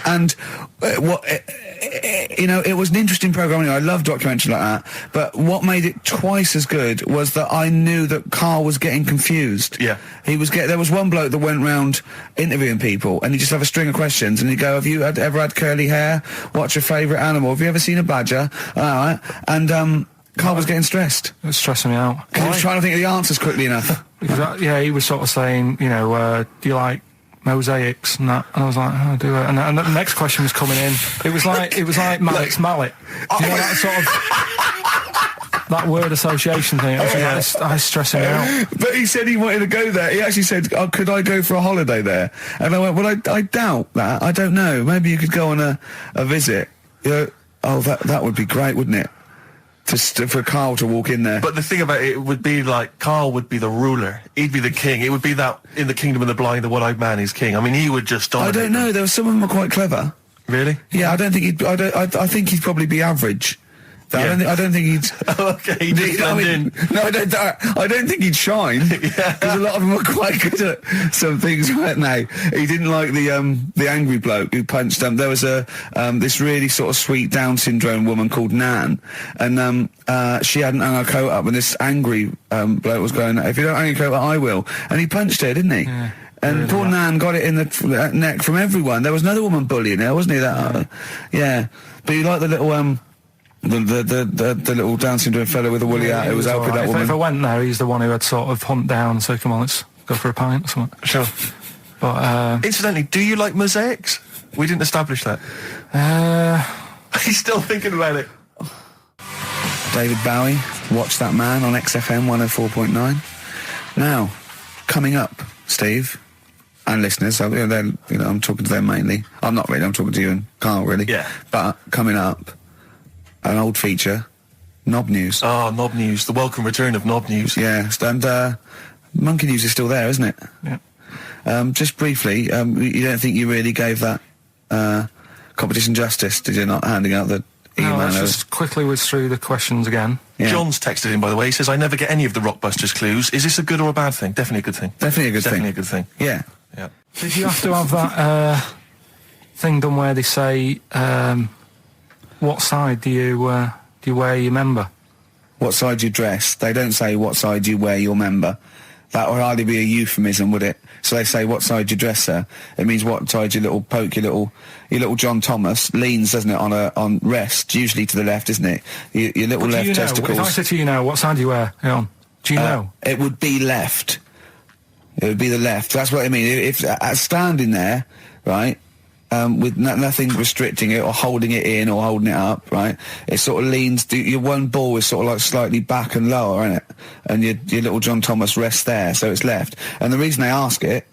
and it was an interesting program. I love documentaries like that, but what made it twice as good was that I knew that Karl was getting confused. Yeah. There was one bloke that went round interviewing people, and he'd just have a string of questions, and he'd go, "Have you ever had curly hair? What's your favourite animal? Have you ever seen a badger?" All right. And Karl was getting stressed. It was stressing me out. Because he was trying to think of the answers quickly enough. Because he was sort of saying, do you like mosaics and that? And I was like, oh, I do it. And the next question was coming in. It was like Mallet's mallet. Do you know that sort of that word association thing? I was stressing me out. But he said he wanted to go there. He actually said, could I go for a holiday there? And I went, well, I doubt that. I don't know. Maybe you could go on a visit. That would be great, wouldn't it? For Karl to walk in there. But the thing about it would be like Karl would be the ruler. He'd be the king. It would be that in the kingdom of the blind, the one-eyed man is king. I mean, he would just dominate. I don't know. There were some of them were quite clever. Really? Yeah, I don't think he'd. I think he'd probably be average. Yeah. I don't think he'd. Okay, he'd just blend in. No, I don't think he'd shine. Yeah. Because a lot of them were quite good at some things right now. He didn't like the angry bloke who punched him. There was this really sort of sweet Down syndrome woman called Nan, and she hadn't hung her coat up, and this angry bloke was going, "If you don't hang your coat up, I will." And he punched her, didn't he? Yeah. And poor Nan got it in the neck from everyone. There was another woman bullying her, wasn't he? Yeah. But you like the little The little Down syndrome fellow with a woolly hat who was helping that woman. If I went there, he's the one who had sort of hunt down, so come on, let's go for a pint or something. Sure. But, incidentally, do you like mosaics? We didn't establish that. He's still thinking about it. David Bowie, Watch That Man on XFM 104.9. Now, coming up, Steve, and listeners, so, I'm talking to them mainly. I'm not really, I'm talking to you and Karl, really. Yeah. But coming up, an old feature, Knob News. Oh, Knob News, the welcome return of Knob News. Yeah, and Monkey News is still there, isn't it? yeah. Just briefly, you don't think you really gave that competition justice, did you, not handing out the email? No, let's just quickly whiz through the questions again. Yeah. John's texted in, by the way. He says, I never get any of the Rockbusters clues. Is this a good or a bad thing? Definitely a good thing. Definitely a good Definitely thing. a good thing. Yeah. Yeah. Did you have to have that thing done where they say, what side do you wear your member? What side you dress? They don't say what side you wear your member. That would hardly be a euphemism, would it? So they say what side you dress, sir. It means what side your little poke, your little John Thomas leans, doesn't it, on rest, usually to the left, isn't it? Your little But left do you know, testicles. if I said to you now, what side do you wear it on? Do you know? It would be left. It would be the left. That's what I mean. If standing there, right, with nothing restricting it or holding it in or holding it up, right, it sort of leans. Your one ball is sort of like slightly back and lower, isn't it? And your little John Thomas rests there, so it's left. And the reason they ask it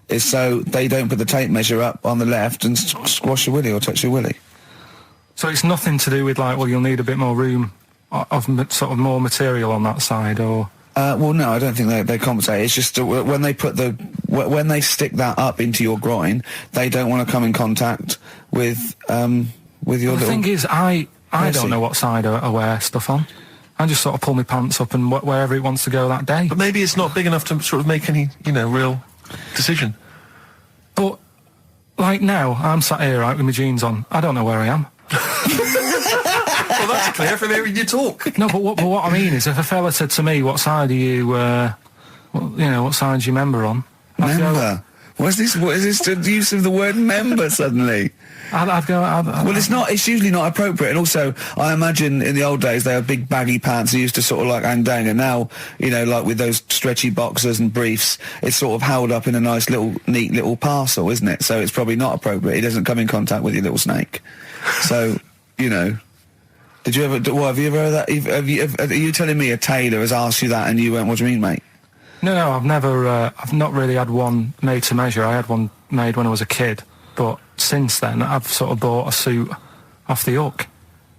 is so they don't put the tape measure up on the left and squash your willy or touch your willy. So it's nothing to do with like, well, you'll need a bit more room of sort of more material on that side, or. Well, no, I don't think they compensate. It's just when they put when they stick that up into your groin, they don't want to come in contact with your little. The thing is, I don't know what side I wear stuff on. I just sort of pull my pants up and wherever it wants to go that day. But maybe it's not big enough to sort of make any, real decision. But, like now, I'm sat here, right, with my jeans on. I don't know where I am. Well, that's clear from hearing you talk. No, but what I mean is, if a fella said to me, what side are you, what side's your member on? I'd go, Member? What is this the use of the word member suddenly? I'd go, Well, it's usually not appropriate. And also, I imagine in the old days, they had big baggy pants and used to sort of like hang down. And now, like with those stretchy boxers and briefs, it's sort of held up in a nice little, neat little parcel, isn't it? So it's probably not appropriate. It doesn't come in contact with your little snake. So, did you ever, have you ever heard that? Are you telling me a tailor has asked you that and you went, what do you mean, mate? No, I've never, I've not really had one made to measure. I had one made when I was a kid, but since then I've sort of bought a suit off the hook.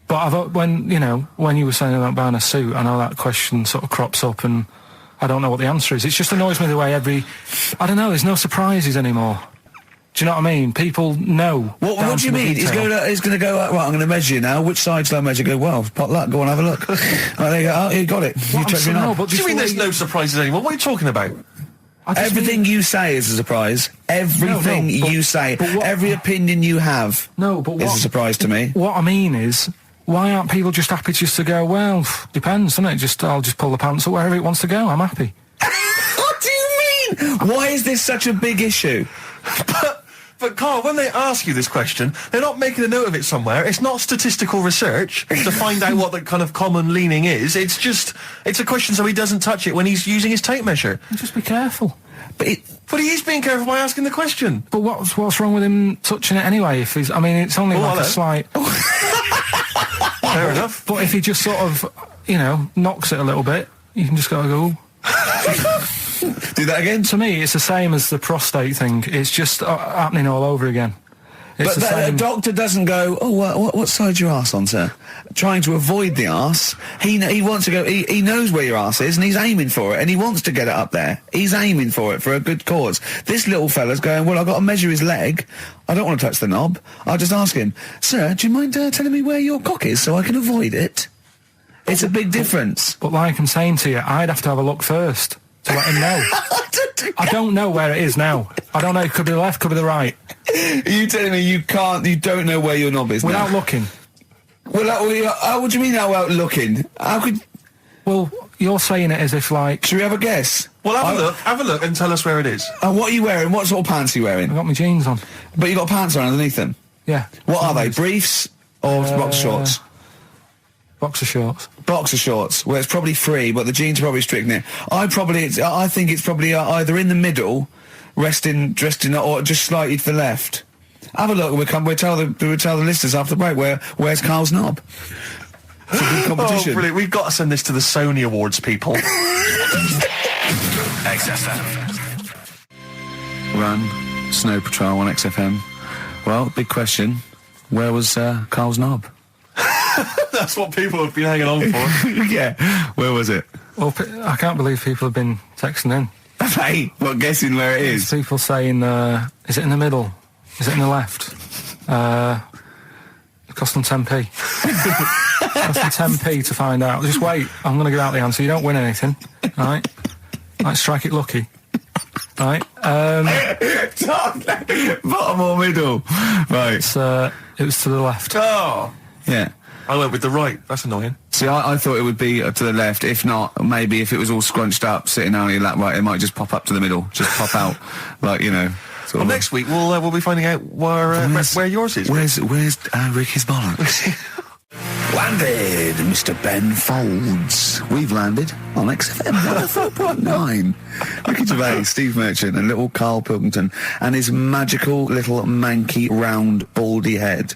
But when you were saying about buying a suit, I know that question sort of crops up and I don't know what the answer is. It just annoys me the way I don't know, there's no surprises anymore. Do you know what I mean? People know. What do you mean? He's going to go, right, I'm going to measure you now. Which side shall I measure? Go, well, pot luck, go and have a look. Right, there you go. Oh, you got it. You checked me out. What do you mean there's no surprises anymore? What are you talking about? Everything you say is a surprise. Everything you say, every opinion you have is a surprise to me. What I mean is, why aren't people just happy just to go, well, depends, doesn't it? I'll just pull the pants up wherever it wants to go. I'm happy. What do you mean? Why is this such a big issue? But Karl, when they ask you this question, they're not making a note of it somewhere. It's not statistical research to find out what the kind of common leaning is. It's a question so he doesn't touch it when he's using his tape measure. Just be careful. But he is being careful by asking the question. But what's wrong with him touching it anyway? If he's, I mean, it's only like a slight. Fair enough. But if he just sort of, knocks it a little bit, you can just go. Do that again? To me, it's the same as the prostate thing. It's just happening all over again. But the doctor doesn't go, what side's your arse on, sir? Trying to avoid the arse. He wants to go, he knows where your arse is and he's aiming for it and he wants to get it up there. He's aiming for it for a good cause. This little fella's going, well, I've got to measure his leg. I don't want to touch the knob. I'll just ask him, sir, do you mind telling me where your cock is so I can avoid it? It's a big difference. But like I'm saying to you, I'd have to have a look first to let him know. I don't know where it is now. I don't know. It could be the left, could be the right. Are you telling me you don't know where your knob is without now? looking? Well, what do you mean without looking? How could... Well, you're saying it as if like... Should we have a guess? Well, have a look and tell us where it is. What are you wearing? What sort of pants are you wearing? I've got my jeans on. But you got pants on underneath them? Yeah. What are they, briefs or box shorts? Boxer shorts. Boxer shorts, where it's probably free, but the jeans are probably strict in it. I think it's probably either in the middle, dressed in, or just slightly to the left. Have a look. We'll tell the listeners after the break where's Karl's knob. It's a good competition. Oh, brilliant! We've got to send this to the Sony Awards people. XFM. Run, Snow Patrol on XFM. Well, big question. Where was Karl's knob? That's what people have been hanging on for. Yeah. Where was it? Well, I can't believe people have been texting in. Hey, what, guessing where it is? There's people saying, is it in the middle? Is it in the left? It cost them 10p. It cost them 10p to find out. Just wait, I'm going to give out the answer. You don't win anything, right? Like, strike it lucky. Right? Bottom or middle? Right. It was to the left. Oh! Yeah. I went with the right. That's annoying. See, I thought it would be to the left. If not, maybe if it was all scrunched up, sitting down on your lap, right, it might just pop up to the middle. Just pop out, like, you know. Well, next week we'll be finding out where yours is. Where's Ricky's bollocks? Landed, Mr. Ben Folds. We've landed on XFM 104.9. Ricky Gervais, Steve Merchant, and little Karl Pilkington, and his magical little manky, round, baldy head.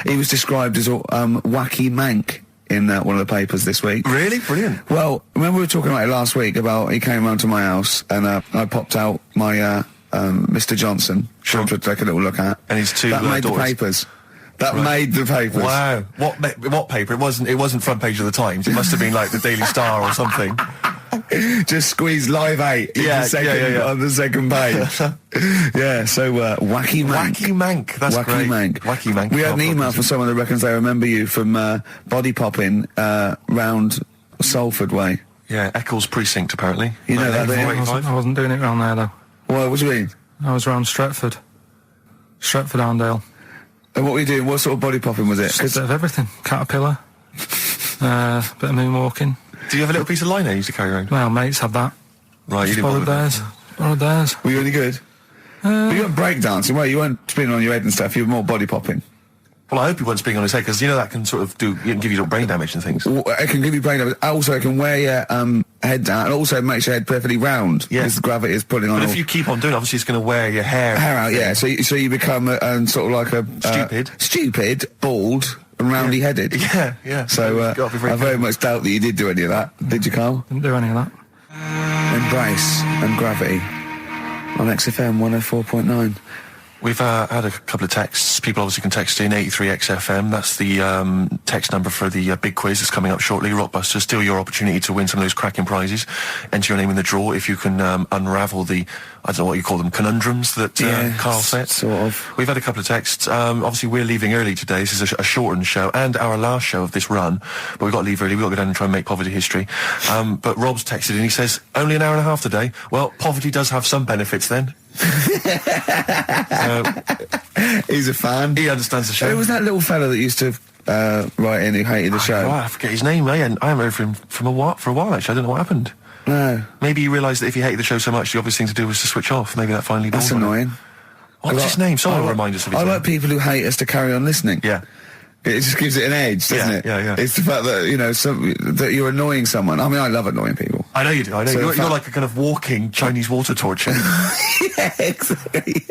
He was described as wacky mank in one of the papers this week. Really? Brilliant. Well, remember we were talking about it last week about he came round to my house and I popped out my Mr. Johnson, sure, to take a little look at. And his two that made daughters. the papers. That made the papers. Wow. What paper? It wasn't front page of the Times. It must have been like the Daily Star or something. Just squeeze Live 8 on the second page. Yeah, so Wacky Mank. Wacky Mank, that's Wacky great. Mank. Wacky Mank. We had an email from someone that reckons they remember you from body popping round Salford Way. Yeah, Eccles Precinct, apparently. You know that, don't you? I wasn't doing it round there, though. What do you mean? I was round Stretford. Stretford-Arndale. And what were you doing? What sort of body popping was it? Just a bit of everything. Caterpillar. Bit of moonwalking. Do you have a little piece of line there you used to carry around? Well, mates had that. Right, you didn't borrowed bother theirs. Borrowed theirs. Were you any good? But you weren't breakdancing, well, you weren't spinning on your head and stuff, you were more body popping. Well, I hope he wasn't spinning on his head, because you know that can sort of give you little brain damage and things. It can give you brain damage. Also, it can wear your head down, and also it makes your head perfectly round, because the gravity is pulling on. But if you keep on doing it, obviously it's going to wear your hair out, yeah. So you become sort of like a... stupid, bald, and roundy-headed. Yeah, yeah. So I very much doubt that you did do any of that. Did you, Karl? Didn't do any of that. Embrace and Gravity on XFM 104.9. We've had a couple of texts. People obviously can text in 83XFM. That's the text number for the big quiz that's coming up shortly. Rockbusters, still your opportunity to win some of those cracking prizes. Enter your name in the draw if you can unravel the, I don't know what you call them, conundrums that Karl set. Sort of. We've had a couple of texts. Obviously, we're leaving early today. This is a shortened show and our last show of this run. But we've got to leave early. We've got to go down and try and make poverty history. But Rob's texted and he says, only an hour and a half today. Well, poverty does have some benefits then. He's a fan. He understands the show. Who was that little fella that used to write in who hated the show? I forget his name. I haven't heard from him for a while actually. I don't know what happened. No. Maybe he realised that if he hated the show so much, the obvious thing to do was to switch off. Maybe that finally dawned That's on him. annoying. What's his name? Someone will remind us of his name. I like people who hate us to carry on listening. Yeah. It just gives it an edge, doesn't it? Yeah. It's the fact that, that you're annoying someone. I mean, I love annoying people. I know you do. I know. So You're like a kind of walking Chinese water torch. Yeah, exactly.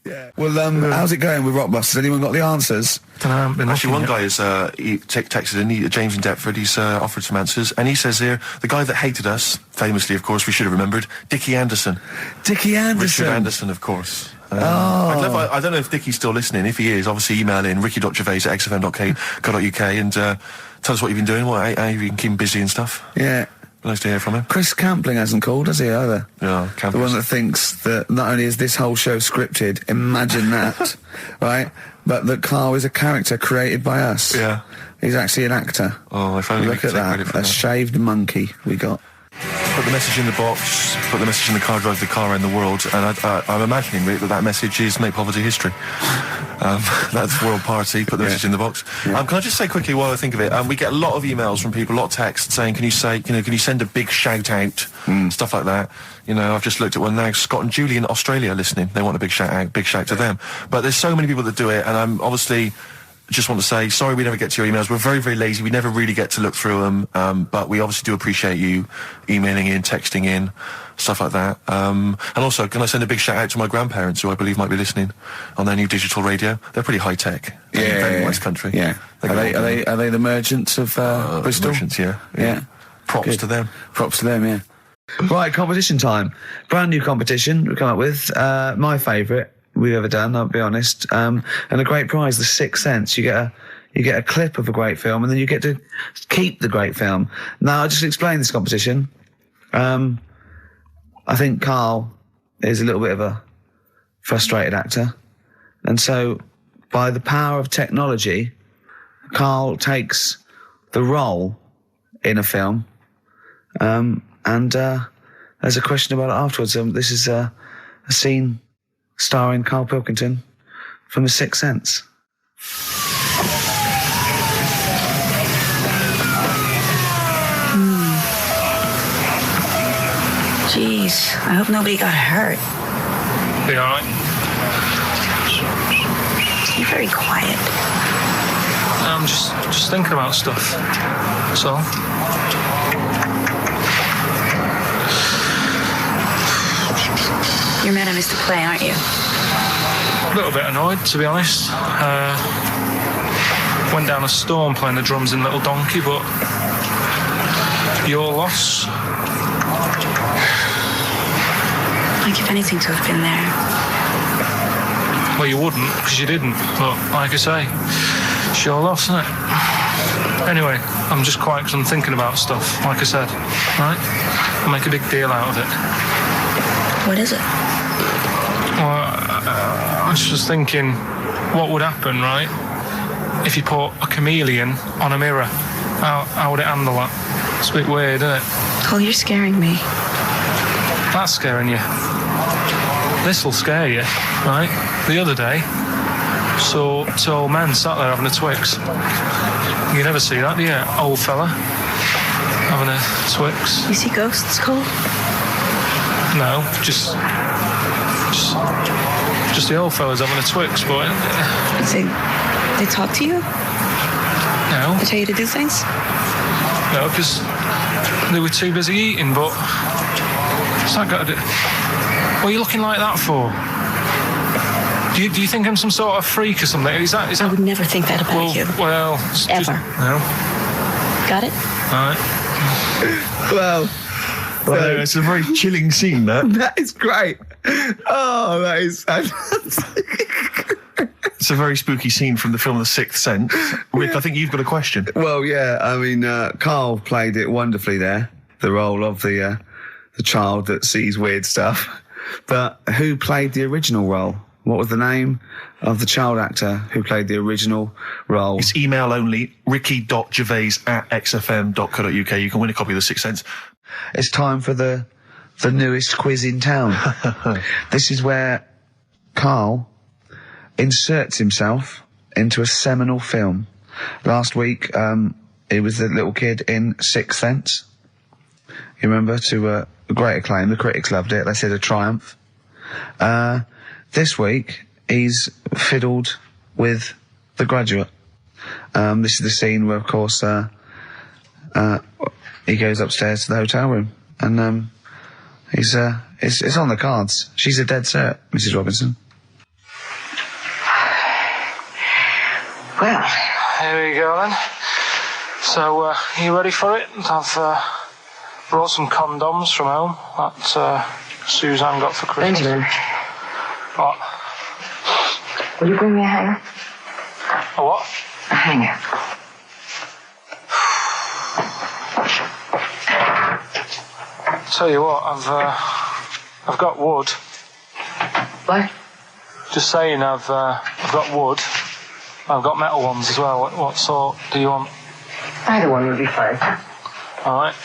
Yeah. Well, how's it going with Rockbusters? Anyone got the answers? Actually, one guy has texted in, James in Deptford, he's offered some answers, and he says here, the guy that hated us, famously, of course, we should have remembered, Dickie Anderson. Dickie Anderson? Richard Anderson, of course. I don't know if Dickie's still listening. If he is, obviously email in ricky.gervais@xfm.co.uk and tell us what you've been doing, how you can keep him busy and stuff. Yeah. Nice to hear from him. Chris Campling hasn't called, has he, either? Yeah, The one that thinks that not only is this whole show scripted, imagine that, right, but that Karl is a character created by us. Yeah. He's actually an actor. Oh, if only we Look could at take credit that, for a that. shaved monkey we got. Put the message in the box, put the message in the car, drive the car around the world, and I'm imagining that message is make poverty history. That's World Party, put the message in the box. Yeah. Can I just say quickly while I think of it, we get a lot of emails from people, a lot of texts saying, can you send a big shout out, stuff like that. I've just looked at one now, Scott and Julie in Australia listening, they want a big shout out, big shout to them. But there's so many people that do it, and I'm obviously just want to say sorry we never get to your emails. We're very, very lazy. We never really get to look through them, but we obviously do appreciate you emailing in, texting in, stuff like that. And also, can I send a big shout out to my grandparents, who I believe might be listening on their new digital radio? They're pretty high tech. Very nice country. Yeah. Are they the merchants of Bristol? Merchants, yeah. Props Good. to them. Props to them, yeah. Right, competition time. Brand new competition we've come up with. My favourite we've ever done, I'll be honest. And a great prize, The Sixth Sense. You get a clip of a great film, and then you get to keep the great film. Now, I'll just explain this competition. I think Karl is a little bit of a frustrated actor. And so, by the power of technology, Karl takes the role in a film. And there's a question about it afterwards. This is a scene starring Karl Pilkington from The Sixth Sense. Jeez, I hope nobody got hurt. Be alright? You're very quiet. I'm just thinking about stuff. That's all. You're mad I missed the play, aren't you? A little bit annoyed, to be honest. Went down a storm playing the drums in Little Donkey, but your loss. I'd give anything to have been there. Well, you wouldn't, because you didn't. But like I say, it's your loss, isn't it? Anyway, I'm just quiet because I'm thinking about stuff, like I said. Right? I'll make a big deal out of it. What is it? Well, I was just thinking, what would happen, right, if you put a chameleon on a mirror? How would it handle that? It's a bit weird, isn't it? Oh, you're scaring me. That's scaring you. This'll scare you, right? The other day, saw two old men sat there having a Twix. You never see that, do you? Old fella having a Twix. You see ghosts, Cole? No, just the old fellas having a Twix, boy. They talk to you? No. They tell you to do things? No, because they were too busy eating, but it's not got to do... What are you looking like that for? Do you think I'm some sort of freak or something? Is that... I would never think that about you. Well... Ever. No. Got it? All right. Well... it's a very chilling scene, that. That is great. Oh, that is fantastic. It's a very spooky scene from the film The Sixth Sense. Rick, I think you've got a question. Well, yeah, I mean, Karl played it wonderfully there, the role of the child that sees weird stuff. But who played the original role? What was the name of the child actor who played the original role? It's email only, ricky.gervais@xfm.co.uk. You can win a copy of The Sixth Sense. It's time for the newest quiz in town. This is where Karl inserts himself into a seminal film. Last week, he was the little kid in Sixth Sense. You remember, to great acclaim. The critics loved it. They said a triumph. This week, he's fiddled with The Graduate. This is the scene where, of course, he goes upstairs to the hotel room, and it's on the cards. She's a dead cert, Mrs. Robinson. Well, Here we go, then. So, you ready for it? I've brought some condoms from home that Suzanne got for Christmas. Benjamin, What? will you bring me a hanger? A what? A hanger. Tell you what, I've got wood. What? Just saying, I've got wood. I've got metal ones as well. What sort do you want? Either one would be fine. All right.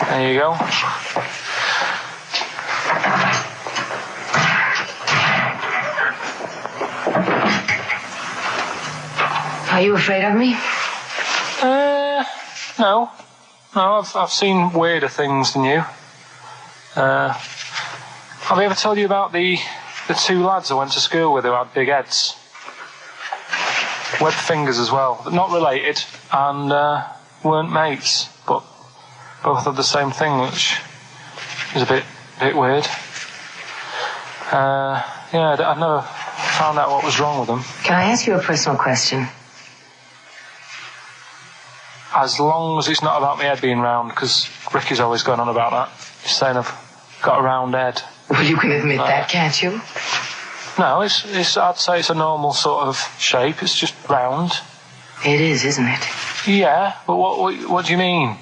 There you go. Are you afraid of me? No. No, I've seen weirder things than you. Have I ever told you about the two lads I went to school with who had big heads? webbed fingers as well. Not related, and weren't mates, but both had the same thing, which is a bit weird. I'd never found out what was wrong with them. Can I ask you a personal question? As long as it's not about my head being round, because Ricky's always going on about that. He's saying I've got a round head. Well, you can admit that, can't you? No, it's. I'd say it's a normal sort of shape. It's just round. It is, isn't it? Yeah, but what do you mean?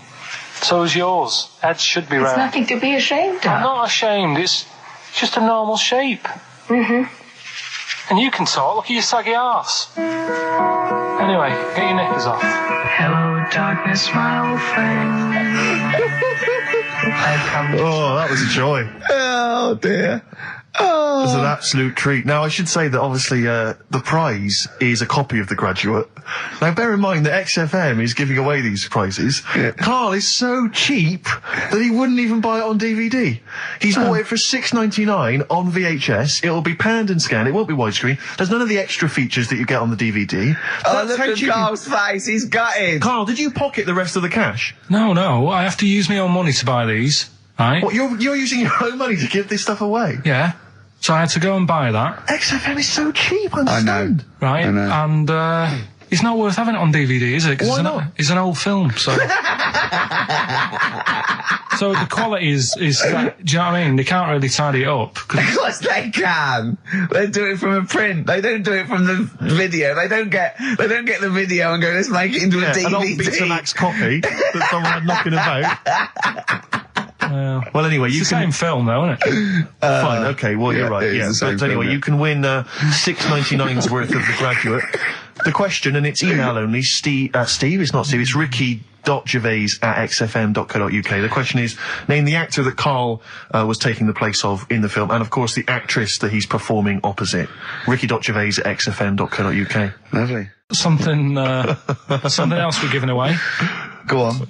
So is yours. Head should be round. It's nothing to be ashamed of. I'm not ashamed. It's just a normal shape. Mm-hmm. And you can talk. Look at your saggy arse. Anyway, get your knickers off. Hello, darkness, my old friend. Oh, that was a joy. Oh dear. It was an absolute treat. Now, I should say that obviously the prize is a copy of The Graduate. Now, bear in mind that XFM is giving away these prizes. Yeah. Karl is so cheap that he wouldn't even buy it on DVD. He's bought it for $6.99 on VHS. It'll be panned and scanned. It won't be widescreen. There's none of the extra features that you get on the DVD. Oh, look at Karl's face. He's gutted. Karl, did you pocket the rest of the cash? No, I have to use my own money to buy these, right? What, you're using your own money to give this stuff away? Yeah. So I had to go and buy that. XFM is so cheap, I understand. Right? I know. And it's not worth having it on DVD, is it? 'Cause Why not? It's an old film, so... So the quality is do you know what I mean? They can't really tidy it up. Of course they can. They do it from a print. They don't do it from the video. They don't get the video and go, let's make it into a DVD. An old Betamax copy that someone had knocking about. Well, anyway, It's the same film, though, isn't it? Fine, okay, well, you're right. it is Yeah, the same but anyway, film, yeah. you can win $6.99's worth of The Graduate. The question, and it's email only, Steve, it's not Steve, it's ricky.gervais@xfm.co.uk. The question is, name the actor that Karl was taking the place of in the film, and of course the actress that he's performing opposite. ricky.gervais@xfm.co.uk. Lovely. Something else we're giving away. Go on.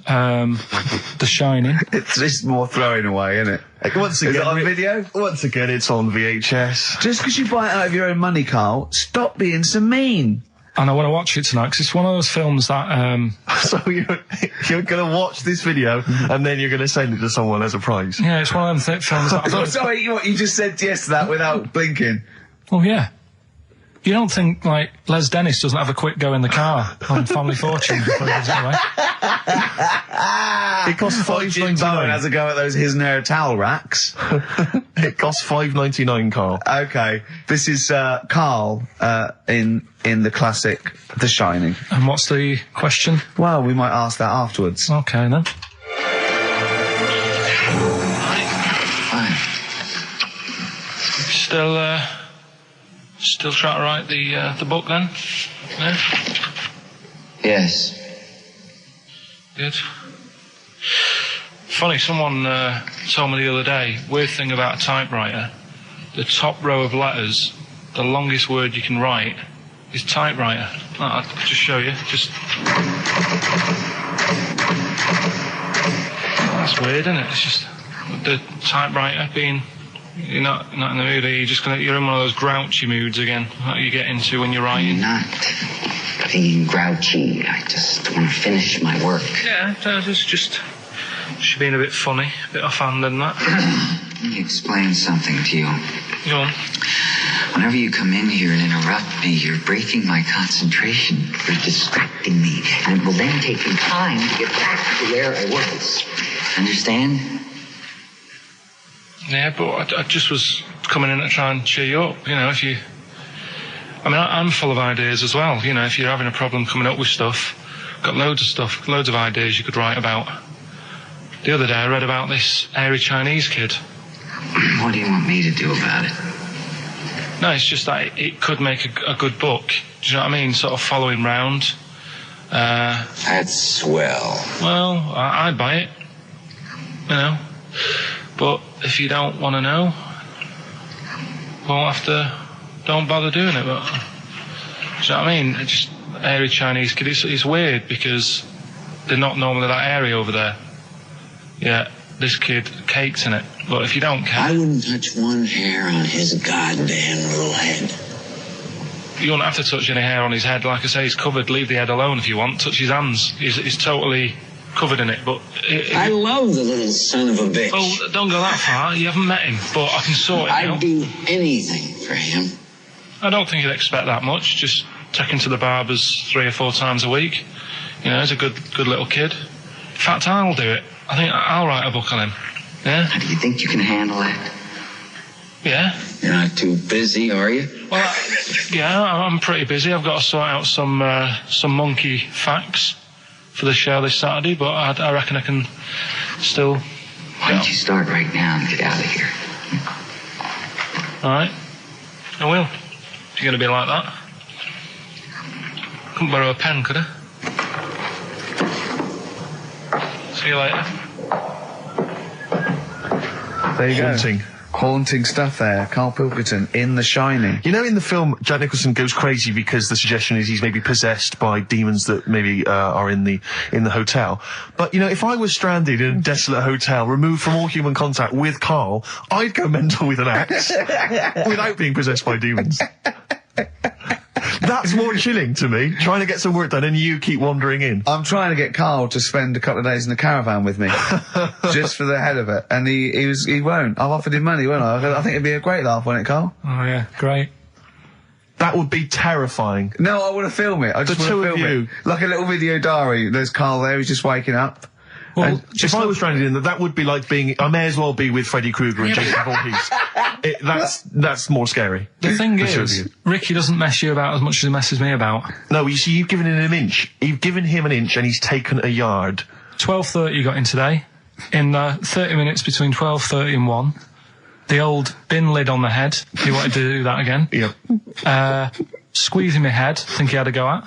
The Shining. It's just more throwing away, isn't it? Once again, Is it on video? Once again, it's on VHS. Just because you buy it out of your own money, Karl, stop being so mean. And I want to watch it tonight, because it's one of those films that... So you're going to watch this video, and then you're going to send it to someone as a prize. Yeah, it's one of them films that... Oh, sorry, what, you just said yes to that without blinking. Oh, yeah. You don't think, like, Les Dennis doesn't have a quick go in the car on Family Fortune before he gives it away? It costs Jim Bowen has $5.99. a go at those his and her towel racks. It costs $5.99, Karl. Okay, this is Karl in the classic The Shining. And what's the question? Well, we might ask that afterwards. Okay, then. Fine. Still trying to write the book, then? Yeah? Yes. Good. Funny, someone told me the other day, weird thing about a typewriter, the top row of letters, the longest word you can write is typewriter. I'll just show you. That's weird, isn't it? It's just the typewriter being... You're not in the mood, are you? You're in one of those grouchy moods again, that you get into when you're writing. Not being grouchy. I just want to finish my work. Yeah, it's just she's being a bit funny, a bit offhand and that. Let me explain something to you. Go on. Whenever you come in here and interrupt me, you're breaking my concentration. You're distracting me. And it will then take me time to get back to where I was. Understand? Yeah, but I just was coming in to try and cheer you up. You know, if you... I mean, I'm full of ideas as well. You know, if you're having a problem coming up with stuff, got loads of ideas you could write about. The other day I read about this airy Chinese kid. What do you want me to do about it? No, it's just that it could make a good book. Do you know what I mean? Sort of following round. That's swell. Well, I'd buy it. You know. But if you don't want to know, don't bother doing it. But, do you know what I mean? It's just airy Chinese kid. It's weird because they're not normally that airy over there. Yeah, this kid cakes in it. But if you don't care... I wouldn't touch one hair on his goddamn little head. you won't have to touch any hair on his head. Like I say, he's covered. Leave the head alone if you want. Touch his hands. He's totally covered in it. But I love the little son of a bitch. Well, don't go that far. You haven't met him, but I can sort it out. I'd do anything for him. I don't think you'd expect that much. Just take him to the barber's 3 or 4 times a week. You know, he's a good little kid. In fact, I'll do it. I think I'll write a book on him. Yeah? How do you think you can handle that? Yeah. You're not too busy, are you? Well, yeah, I'm pretty busy. I've got to sort out some monkey facts for the show this Saturday, but I reckon I can still... Why don't you start right now and get out of here? All right. I will. If you're going to be like that. Couldn't borrow a pen, could I? See you later. There you Haunting. go. Haunting stuff there. Karl Pilkington in The Shining. You know, in the film, Jack Nicholson goes crazy because the suggestion is he's maybe possessed by demons that maybe are in the hotel. But, you know, if I was stranded in a desolate hotel, removed from all human contact with Karl, I'd go mental with an axe without being possessed by demons. That's more chilling to me, trying to get some work done and you keep wandering in. I'm trying to get Karl to spend a couple of days in the caravan with me, just for the head of it, and he won't. I've offered him money, won't I? I think it'd be a great laugh, won't it, Karl? Oh, yeah, great. That would be terrifying. No, I want to film it. I just want to film it. Like a little video diary. There's Karl there, he's just waking up. Well, if I was stranded in that would be like being... I may as well be with Freddy Krueger and Jason Voorhees. That's more scary. The thing is, Ricky doesn't mess you about as much as he messes me about. No, you see, you've given him an inch. You've given him an inch and he's taken a yard. 12:30 you got in today. In 30 minutes between 12:30 and 1. The old bin lid on the head. He wanted to do that again. Yep. Squeezing my head, think he had a go at.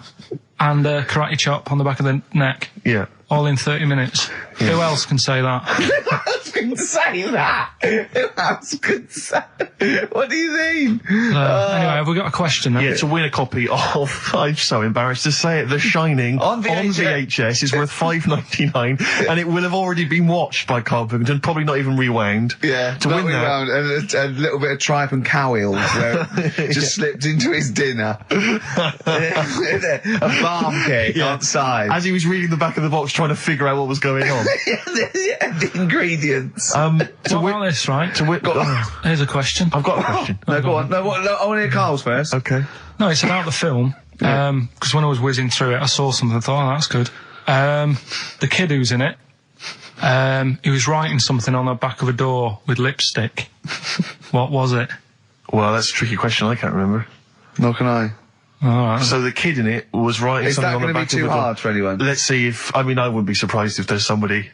And karate chop on the back of the neck. Yeah. All in 30 minutes. Yeah. Who else can say that? Who else can say that? Who else can say? What do you mean? Anyway, have we got a question then? Yeah, to win a copy of, I'm so embarrassed to say it, The Shining on VHS is worth $5.99 and it will have already been watched by Karl Pilkington, probably not even rewound. Yeah, to win that. And a little bit of tripe and cow eels where it just slipped into his dinner. A barm cake outside. As he was reading the back of the box trying to figure out what was going on. The ingredients. To win this, right? Here's a question. I've got a question. No, go on. No, I want to hear Karl's first. Okay. No, it's about the film. Because when I was whizzing through it, I saw something and thought, oh, that's good. The kid who's in it, he was writing something on the back of a door with lipstick. What was it? Well, that's a tricky question. I can't remember. Nor can I. Right. So the kid in it was writing something on the back of the door. Is that going to be too hard for anyone? Let's see if... I mean, I wouldn't be surprised if there's somebody...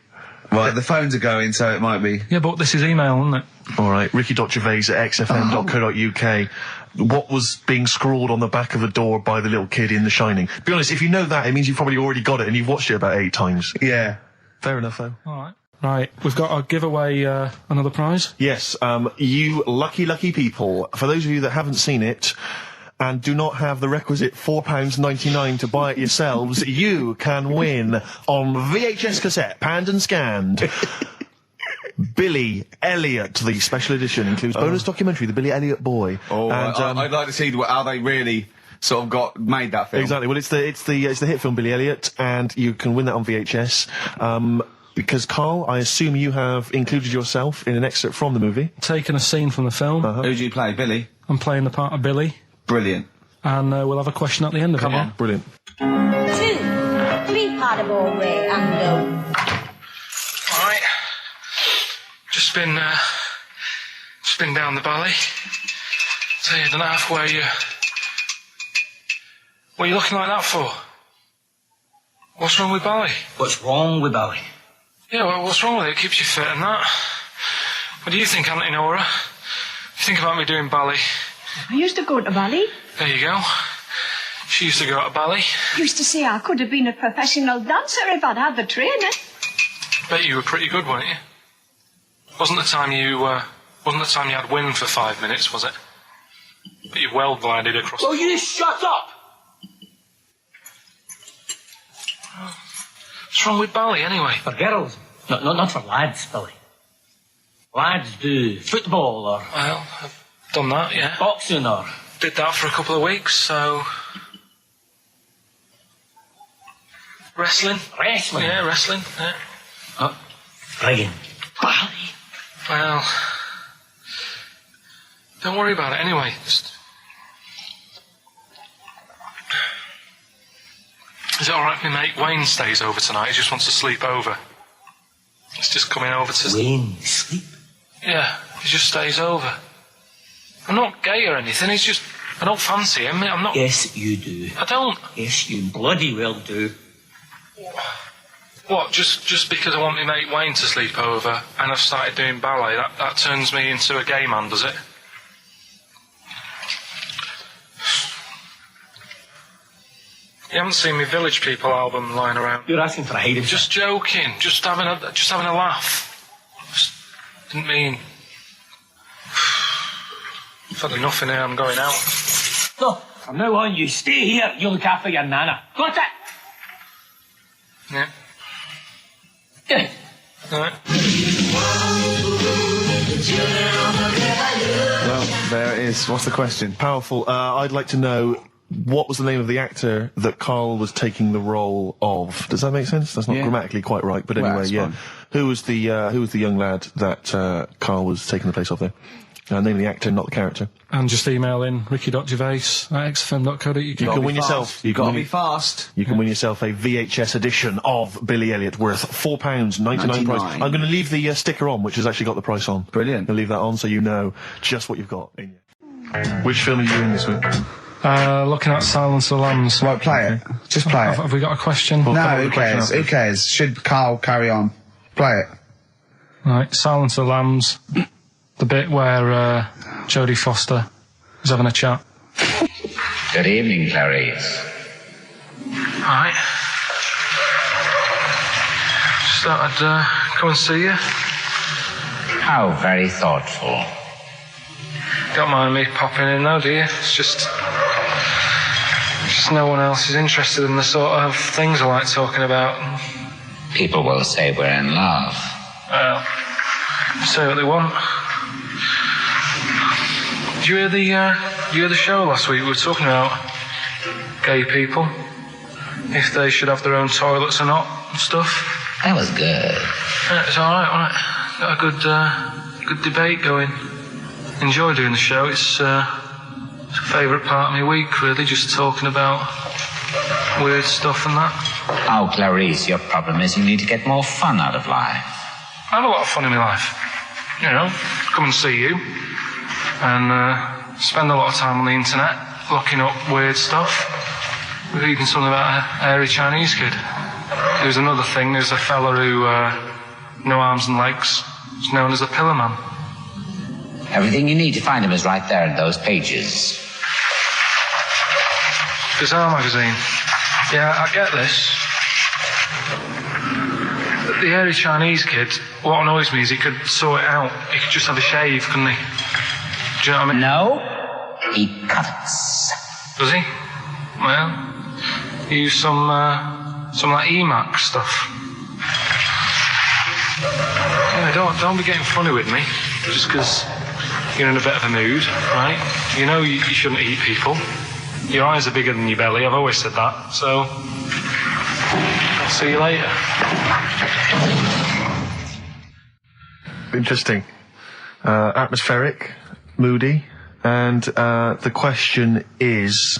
Right, the phones are going, so it might be. Yeah, but this is email, isn't it? All right, Ricky.Gervais at xfm.co.uk. What was being scrawled on the back of the door by the little kid in The Shining? Be honest, if you know that, it means you've probably already got it and you've watched it about 8 times. Yeah. Fair enough, though. All right. Right, we've got to give away another prize. Yes, you lucky people. For those of you that haven't seen it and do not have the requisite £4.99 to buy it yourselves, you can win on VHS cassette, panned and scanned. Billy Elliot, the special edition, includes bonus documentary, The Billy Elliot Boy. Oh, and, I'd like to see how they really sort of made that film. Exactly. Well, it's the hit film Billy Elliot, and you can win that on VHS. Because, Karl, I assume you have included yourself in an excerpt from the movie. Taken a scene from the film. Who do you play, Billy? I'm playing the part of Billy. Brilliant. And we'll have a question at the end of it. Come on. Brilliant. 2, 3 Potable Ray and Alright. Just been down the valley. So you don't know where you... What are you looking like that for? What's wrong with Bally? What's wrong with Bally? Yeah, well, what's wrong with it? It keeps you fit and that. What do you think, Auntie Nora? You think about me doing Bally? I used to go to Bally. There you go. She used to go to Bally. Used to say I could have been a professional dancer if I'd had the training. Bet you were pretty good, weren't you? Wasn't the time you had wind for 5 minutes, was it? But you well glided across. Well, you just shut up! What's wrong with Bally, anyway? For girls, not for lads, Billy. Lads do football or... Well, I've done that, yeah. Boxing or did that for a couple of weeks, so... Wrestling? Wrestling? Yeah, wrestling, yeah. Oh, friggin' bally. Well... Don't worry about it anyway. Just... Is it alright if my mate Wayne stays over tonight? He just wants to sleep over. He's just coming over to... Wayne, sleep? Yeah, he just stays over. I'm not gay or anything, he's just... I don't fancy him, I'm not... Yes, you do. I don't. Yes, you bloody well do. What, just because I want my mate Wayne to sleep over and I've started doing ballet, that turns me into a gay man, does it? You haven't seen my Village People album lying around? You're asking for a hiding. Just joking, just having a laugh. Just didn't mean... I've had enough in here, I'm going out. So, from now on, you stay here, you look after your nana. Got it? Yeah. Good. Alright. Well, there it is. What's the question? Powerful. I'd like to know what was the name of the actor that Karl was taking the role of. Does that make sense? That's not grammatically quite right, but anyway, fine. Who was the young lad that Karl was taking the place of there? Name of the actor, not the character. And just email in ricky.gervais@xfm.co.uk. You can win yourself. You gotta be fast. You can win yourself a VHS edition of Billy Elliot worth £4.99 price. I'm going to leave the sticker on, which has actually got the price on. Brilliant. I'll leave that on so you know just what you've got in you. Which film are you in this week? Looking at Silence of the Lambs. Right, play it. Just play it. Have we got a question? Well, No, come on, who the question cares? after. Who cares? Should Karl carry on? Play it. Right, Silence of the Lambs. The bit where Jodie Foster was having a chat. Good evening, Clarice. Right. Just thought I'd come and see you. How very thoughtful. Don't mind me popping in though, do you? It's just no one else is interested in the sort of things I like talking about. People will say we're in love. Well, say what they want. Did you hear the show last week? We were talking about gay people, if they should have their own toilets or not and stuff. That was good. Yeah, it's all right, wasn't it? Got a good debate going. Enjoy doing the show. It's a favourite part of my week, really, just talking about weird stuff and that. Oh, Clarice, your problem is you need to get more fun out of life. I have a lot of fun in my life. You know, come and see you. And spend a lot of time on the internet looking up weird stuff. Reading something about a hairy Chinese kid. There's another thing, there's a fella who, no arms and legs, is known as a pillar man. Everything you need to find him is right there in those pages. Bizarre magazine. Yeah, I get this. The hairy Chinese kid, what annoys me is he could sort it out. He could just have a shave, couldn't he? Do you know what I mean? No, he cuts. Does he? Well, he used some like EMAC stuff. Yeah, don't be getting funny with me, just because you're in a bit of a mood, right? You know you shouldn't eat people. Your eyes are bigger than your belly, I've always said that, so I'll see you later. Interesting. Atmospheric, moody, and the question is...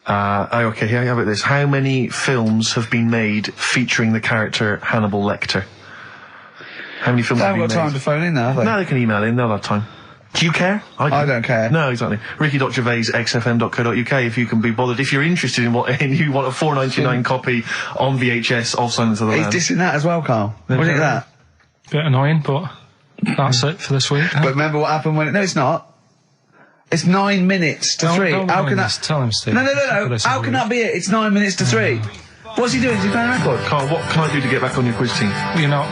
okay, here, how about this? How many films have been made featuring the character Hannibal Lecter? How many films They have haven't been got made? time to phone in now, have they? No, they can email in, they'll have time. Do you care? I don't care. No, exactly. Ricky.gervais@xfm.co.uk if you can be bothered. If you're interested in what, and you want a $4.99 copy on VHS of Silence of the Lambs. He's dissing that as well, Karl. What do you think of that? Bit annoying, but that's it for this week. But remember what happened when... No, it's not. It's 9 minutes to 3. How can that... Tell him, Steve. No. How can that be it? It's 9 minutes to 3. What's he doing? Is he playing a record? Karl, what can I do to get back on your quiz team? You're not.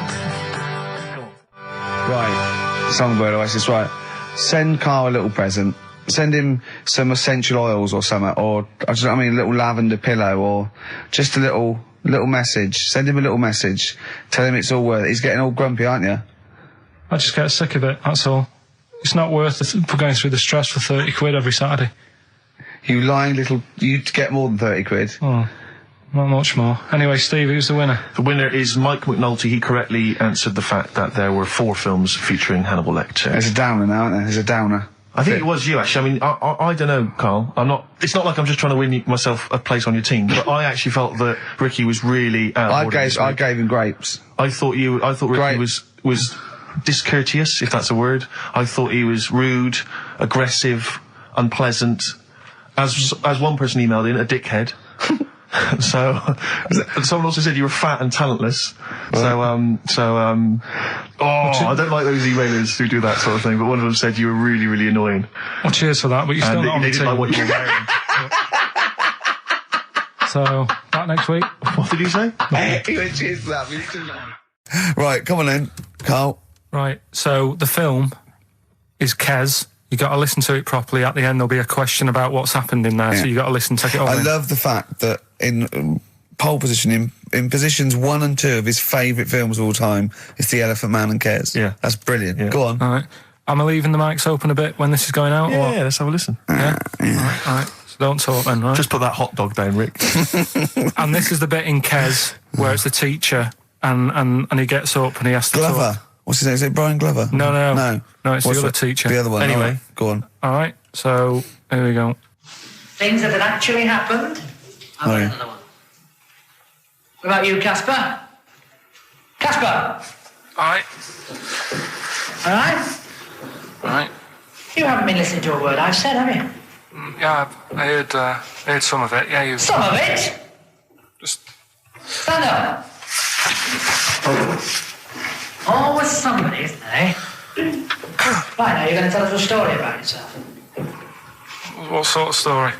Right. Songbird Oasis, right. Send Karl a little present. Send him some essential oils or something, or, a little lavender pillow, or just a little message. Send him a little message. Tell him it's all worth it. He's getting all grumpy, aren't you? I just get sick of it, that's all. It's not worth going through the stress for 30 quid every Saturday. You lying little... You'd get more than 30 quid. Oh, not much more. Anyway, Steve, who's the winner? The winner is Mike McNulty. He correctly answered the fact that there were 4 films featuring Hannibal Lecter. There's a downer now, isn't there? There's a downer. I think it was you, actually. I mean, I don't know, Carl. It's not like I'm just trying to win myself a place on your team, but I actually felt that Ricky was really I gave him grapes. I thought Ricky was discourteous, if that's a word. I thought he was rude, aggressive, unpleasant. As one person emailed in, a dickhead. So, someone also said you were fat and talentless. I don't like those emailers who do that sort of thing, but one of them said you were really, really annoying. Well, cheers for that, but you're still not on the they didn't team. like what you were wearing. So, back next week. What did he say? He went, cheers for that. Right, come on then, Carl. Right, so the film is Kes. You got to listen to it properly. At the end, there'll be a question about what's happened in there, so you got to listen, take it all I in. love the fact that in pole position, in positions 1 and 2 of his favourite films of all time, is The Elephant Man and Kes. Yeah. That's brilliant. Yeah. Go on. All right. Am I leaving the mics open a bit when this is going out? or what? Yeah, let's have a listen. Yeah? All right. So don't talk then, right? Just put that hot dog down, Rick. And this is the bit in Kes where it's the teacher and he gets up and he has to Glover. talk. What's his name? Is it Brian Glover? No, it's What's the other teacher. The other one. Anyway. All right, go on. All right, so here we go. Things that had actually happened. I've got Oh, yeah. another one. What about you, Casper? Casper! All right. All right? All right. You haven't been listening to a word I've said, have you? Yeah, I heard some of it. Yeah, you. Some of it? Just. Stand up. Always somebody, isn't there, eh? Right, now you're going to tell us a story about yourself. What sort of story?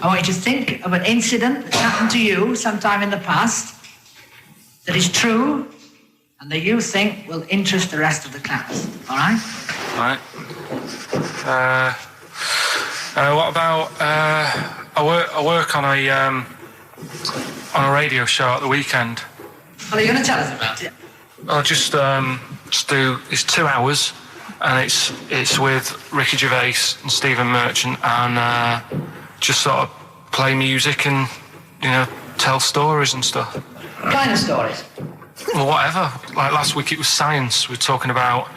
I want you to think of an incident that's happened to you sometime in the past that is true and that you think will interest the rest of the class. All right? Right. What about I work on a radio show at the weekend. Well, are you going to tell us about it? I'll just do. It's 2 hours, and it's with Ricky Gervais and Stephen Merchant, and just sort of play music and tell stories and stuff. What kind of stories? Well, whatever. Like last week, it was science. We were talking about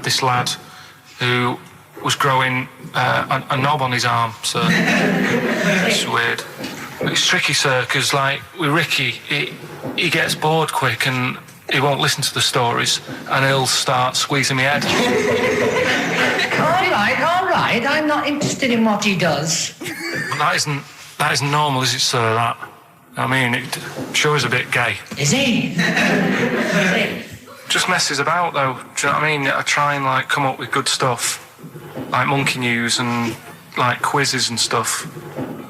this lad who was growing a knob on his arm. So it's weird. It's tricky, sir, because like with Ricky, he gets bored quick and he won't listen to the stories, and he'll start squeezing my head. All right. I'm not interested in what he does. That isn't normal, is it, sir? That. I mean, it sure is a bit gay. Is he? Just messes about, though. Do you know what I mean? I try and like come up with good stuff, like monkey news and like quizzes and stuff,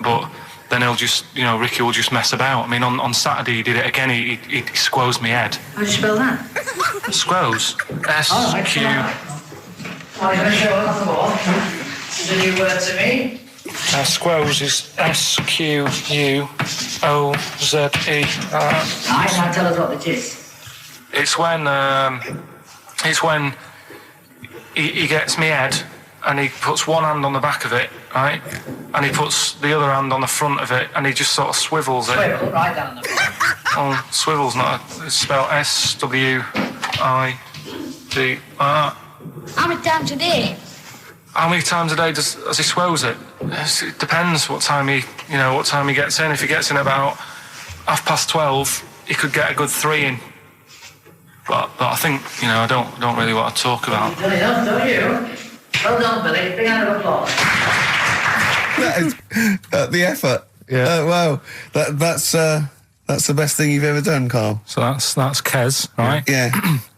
but then he'll just, Ricky will just mess about. I mean, on Saturday he did it again. He squoze me head. How do you spell that? Squoze. S-Q... I'm going to show it on the board. This is a new word to me. Squoze is S-Q-U-O-Z-E. Now tell us what it is. It's when he gets me head and he puts one hand on the back of it, right? And he puts the other hand on the front of it and he just sort of swivels it. Swivel, right down the front. Oh, swivel's not it's spelled S-W-I-D-R. How many times a day? How many times a day does he swells it? It depends what time he gets in. If he gets in about 12:30, he could get a good 3 in. But I think, I don't really want to talk about. You've done enough, don't you? Well done, Billy. Big round of applause. That is the effort. Yeah. Wow. That's the best thing you've ever done, Carl. So that's Kes, right? Yeah.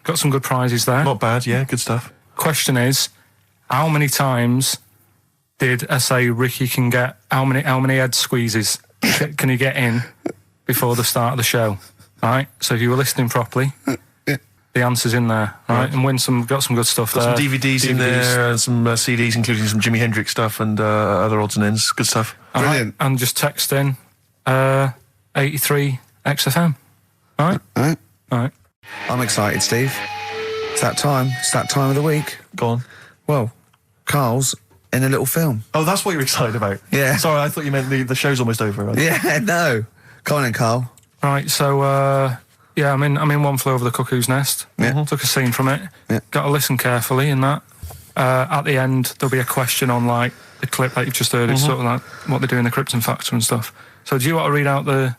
Got some good prizes there. Not bad, yeah, good stuff. Question is, how many times did I say Ricky can get? How many head squeezes can he get in before the start of the show? Right. So if you were listening properly, the answer's in there, right? And got some good stuff there. Got some DVDs in there, and some CDs, including some Jimi Hendrix stuff and other odds and ends. Good stuff. Brilliant. And just text in 83 XFM. All right. All right. I'm excited, Steve. It's that time. It's that time of the week. Go on. Well, Karl's in a little film. Oh, that's what you're excited about? Yeah. Sorry, I thought you meant the show's almost over. Right? Yeah, no. Come on in, Karl. Right, so, I'm in One Flew Over the Cuckoo's Nest. Yeah. Took a scene from it. Yeah. Got to listen carefully in that. At the end, there'll be a question on, like, the clip that you've just heard. It's sort of like what they do in the Krypton Factor and stuff. So do you want to read out the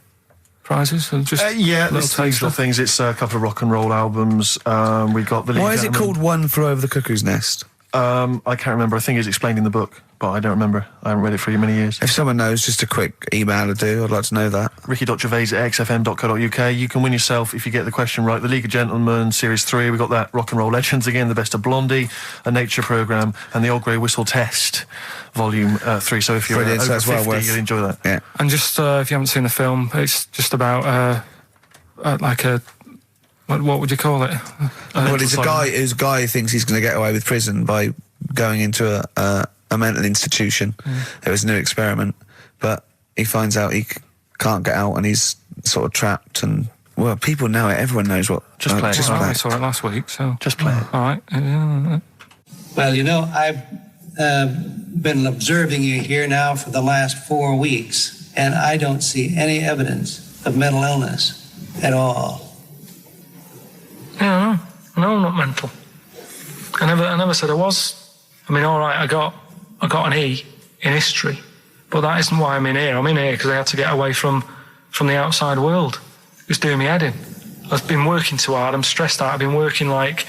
prizes? Or just yeah, little these little things. It's a couple of rock and roll albums. We got the. Why is it called One Flew Over the Cuckoo's Nest? I can't remember. I think it's explained in the book, but I don't remember. I haven't read it for many years. If someone knows, just a quick email to do. I'd like to know that. ricky.gervais@xfm.co.uk. You can win yourself, if you get the question right, the League of Gentlemen Series 3. We got that Rock and Roll Legends again, the Best of Blondie, a Nature Programme, and the Old Grey Whistle Test, Volume 3. So if you're Brilliant, so over that's well 50, worth- you'll enjoy that. Yeah. And just, if you haven't seen the film, it's just about, like a... What would you call it? Well, it's a guy who thinks he's going to get away with prison by going into a mental institution. It was a new experiment, but he finds out he can't get out and he's sort of trapped. And well, people know it. Everyone knows what. Just play it. Just I saw it last week, so just play it. All right. Well, I've been observing you here now for the last 4 weeks, and I don't see any evidence of mental illness at all. Yeah, no, I'm not mental. I never said I was. I mean, all right, I got an E in history, but that isn't why I'm in here. I'm in here because I had to get away from the outside world. It was doing me head in. I've been working too hard. I'm stressed out. I've been working like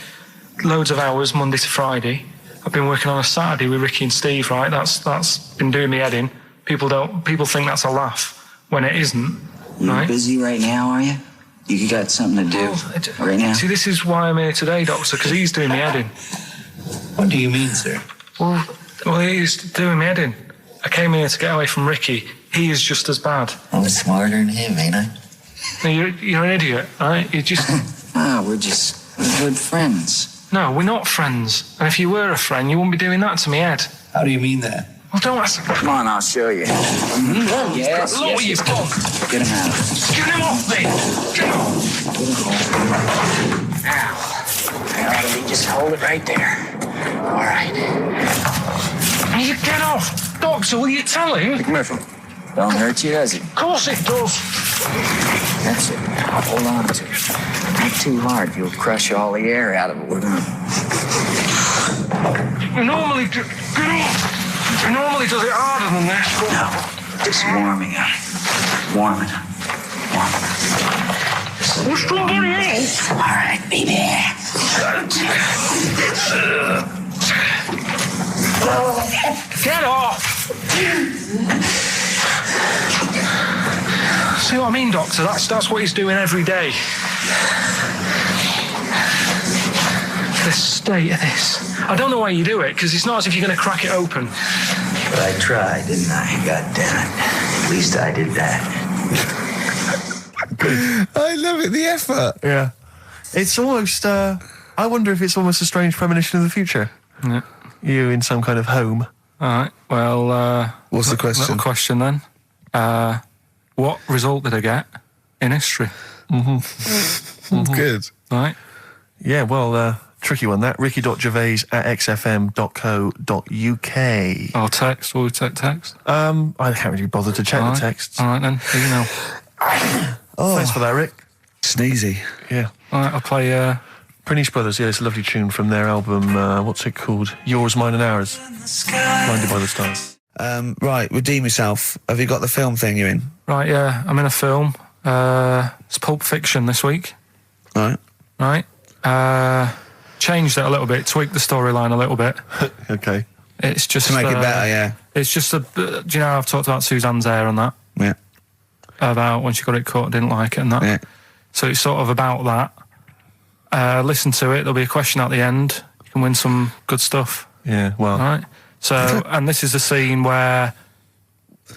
loads of hours Monday to Friday. I've been working on a Saturday with Ricky and Steve. Right, that's been doing me head in. People think that's a laugh when it isn't. You're busy right now, are you? You got something to do right now? See, this is why I'm here today, Doctor, because he's doing me head in. What do you mean, sir? Well, he's doing me head in. I came here to get away from Ricky. He is just as bad. I'm smarter than him, ain't I? No, you're an idiot, right? You're just... we're just good friends. No, we're not friends. And if you were a friend, you wouldn't be doing that to me, Ed. How do you mean that? Well, don't ask... Come on, I'll show you. Yes, Look what you've done. Get him out. Get him off me! Get off! Now, just hold it right there. All right. You get off! Doctor, will you tell him? Commercial. Don't hurt you, does it? Of course it does. That's it. Now, hold on to it. Not too hard. You'll crush all the air out of it. We're gonna... I normally do... Get off! I normally does it harder than that. No, just warming up. Warming up. What's somebody else? All right, baby. Get off! See what I mean, Doctor? That's what he's doing every day. The state of this. I don't know why you do it, because it's not as if you're going to crack it open. But I tried, didn't I? God damn it. At least I did that. I love it, the effort. Yeah. It's almost, I wonder if it's almost a strange premonition of the future. Yeah. You in some kind of home. All right, well... What's the question? Little question, then. What result did I get in history? Good. Right. Yeah, well, tricky one, that. ricky.gervais@xfm.co.uk. I'll text. Will we take text? I can't really bother to check the texts. All right, then. Here you know. Thanks for that, Rick. Sneezy. Yeah. All right, I'll play... Prinish Brothers, yeah, it's a lovely tune from their album, what's it called? Yours, Mine and Ours. Blinded by the Stars. Right, redeem yourself. Have you got the film thing you're in? Right, yeah, I'm in a film. It's Pulp Fiction this week. Right. Right. Changed it a little bit, tweaked the storyline a little bit. Okay. It's just... To make it better, yeah. It's just do you know I've talked about Suzanne's hair and that? Yeah. About when she got it cut, didn't like it and that. Yeah. So it's sort of about that. Listen to it, there'll be a question at the end. You can win some good stuff. Yeah, well... All right. So, and this is the scene where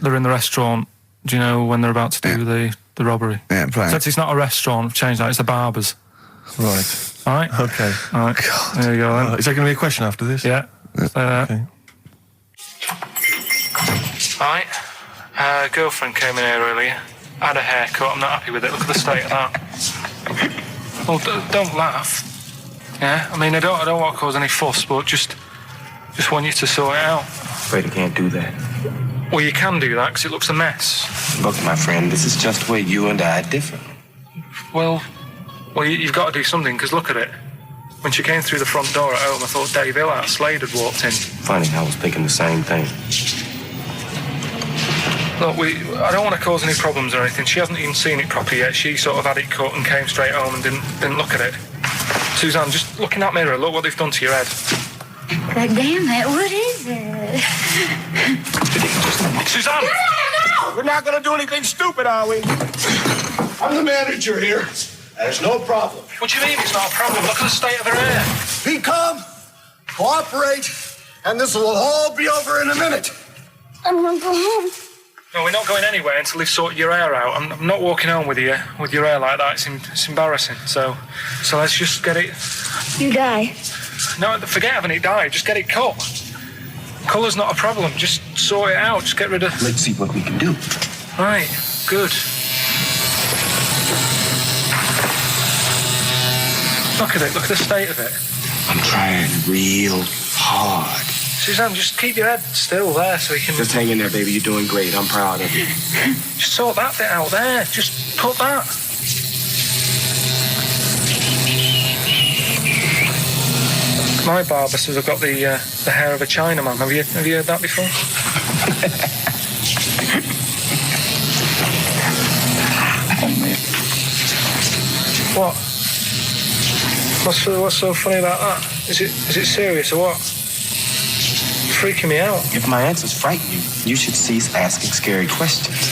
they're in the restaurant, do you know, when they're about to do the robbery? Yeah, right. Except it's not a restaurant, I've changed that, it's a barber's. Right. All right? Okay. All right. God. There you go, then. Is there going to be a question after this? Yeah. Okay. All right. Girlfriend came in here earlier, had a haircut, I'm not happy with it, look at the state of that. Well, don't laugh. Yeah? I mean, I don't want to cause any fuss, but just... Just want you to sort it out. Afraid I can't do that. Well, you can do that because it looks a mess. Look, my friend, this is just where you and I differ. Well, you've got to do something, because look at it. When she came through the front door at home, I thought Dave Hill out of Slade had walked in. Funny, I was thinking the same thing. Look, I don't want to cause any problems or anything. She hasn't even seen it properly yet. She sort of had it cut and came straight home and didn't look at it. Suzanne, just look in that mirror. Look what they've done to your head. God damn it, what is it? Suzanne! No! We're not gonna do anything stupid, are we? I'm the manager here. There's no problem. What do you mean it's not a problem? Look at the state of her hair. Be calm, cooperate, and this will all be over in a minute. I want to go home. No, we're not going anywhere until they've sorted your hair out. I'm not walking home with your hair like that. It's embarrassing. So let's just get it. You die. No, forget having it dyed. Just get it cut. Colour's not a problem. Just sort it out. Just get rid of... Let's see what we can do. Right, good. Look at it. Look at the state of it. I'm trying real hard. Suzanne, just keep your head still there so we can... Just hang in there, baby. You're doing great. I'm proud of you. Just sort that bit out there. Just cut that. My barber says I've got the hair of a Chinaman. Have you heard that before? What? What's so funny about that? Is it serious or what? Freaking me out. If my answers frighten you, you should cease asking scary questions.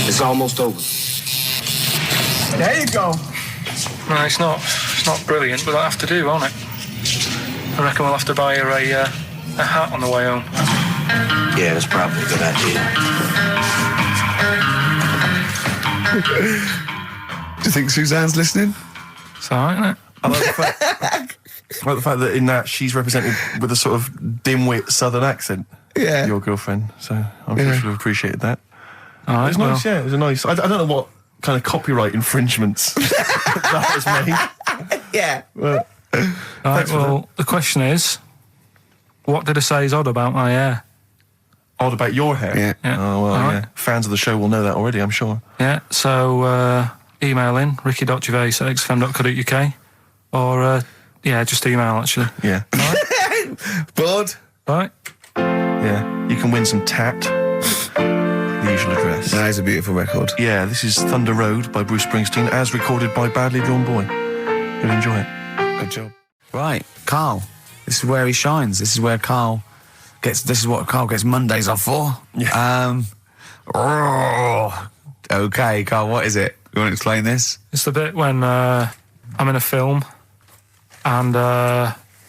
It's almost over. There you go. No, it's not brilliant, but that'll have to do, won't it? I reckon we'll have to buy her a hat on the way home. Yeah, that's probably a good idea. Do you think Suzanne's listening? It's all right, isn't it? I like the fact that in that she's represented with a sort of dimwit southern accent. Yeah. Your girlfriend. So I'm sure she'll have appreciated that. All right, It's nice, yeah. It was a nice... I don't know what kind of copyright infringements that was made. Yeah. Well, right, well, the question is, what did I say is odd about my hair? Odd about your hair? Yeah. Oh, well, All yeah. right. Fans of the show will know that already, I'm sure. Yeah, so email in, ricky.gervais@xfm.co.uk, or, just email, actually. Yeah. Bored? Right? Yeah. You can win some tat. The usual address. That is a beautiful record. Yeah, this is Thunder Road by Bruce Springsteen, as recorded by Badly Drawn Boy. You'll enjoy it. Good job. Right, Karl. This is where he shines. This is what Karl gets Mondays off for. Yeah. Okay, Karl, what is it? You want to explain this? It's the bit when I'm in a film and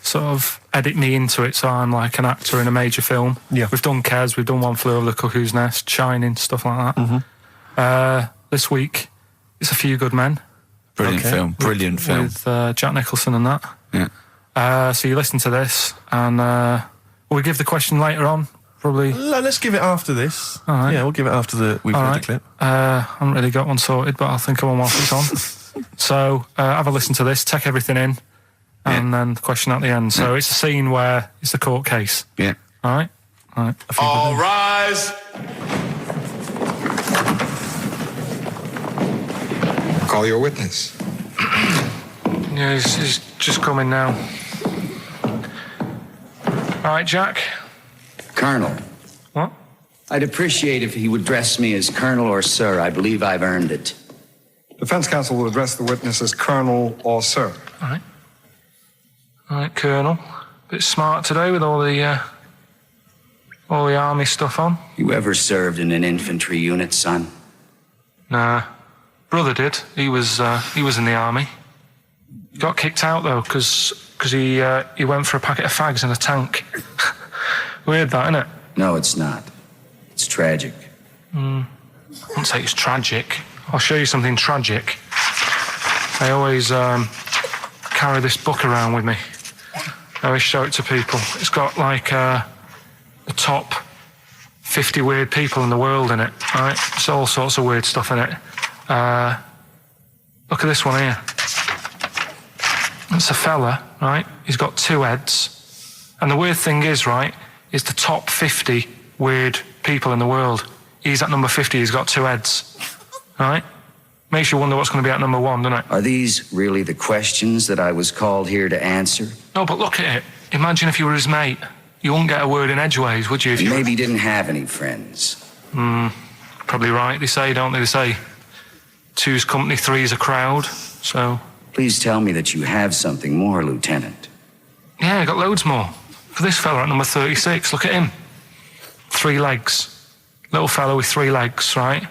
sort of edit me into it, so I'm like an actor in a major film. Yeah. We've done Kes, we've done One Flew Over the Cuckoo's Nest, Shining, stuff like that. Mm-hmm. This week, it's A Few Good Men. Brilliant film. Brilliant film. With Jack Nicholson and that. Yeah. So you listen to this, and we'll give the question later on, probably. Let's give it after this. All right. Yeah, we'll give it after we've heard the clip. I haven't really got one sorted, but I'll think of one whilst it's on. So have a listen to this, take everything in, and then the question at the end. So it's a scene where it's the court case. Yeah. All right? All right. All rise. Call your witness. Yeah, he's just coming now. All right, Jack. Colonel. What? I'd appreciate if he would address me as Colonel or Sir. I believe I've earned it. Defense counsel will address the witness as Colonel or Sir. All right. All right, Colonel. Bit smart today with all the army stuff on. You ever served in an infantry unit, son? Nah. Brother did. He was in the army. Got kicked out though, because he went for a packet of fags in a tank. Weird that, isn't it? No, it's not. It's tragic. I wouldn't say it's tragic. I'll show you something tragic. I always carry this book around with me. I always show it to people. It's got like the top 50 weird people in the world in it, right? It's all sorts of weird stuff in it. Look at this one here. It's a fella, right? He's got two heads. And the weird thing is, right, is the top 50 weird people in the world. He's at number 50, he's got 2 heads, right? Makes you wonder what's going to be at number 1, doesn't it? Are these really the questions that I was called here to answer? No, but look at it. Imagine if you were his mate. You wouldn't get a word in edgeways, would you? If you maybe didn't have any friends. Probably right, they say, don't they? They say 2's company, 3's a crowd, so... Please tell me that you have something more, Lieutenant. Yeah, I got loads more. For this fella at number 36, look at him. 3 legs. Little fella with 3 legs, right?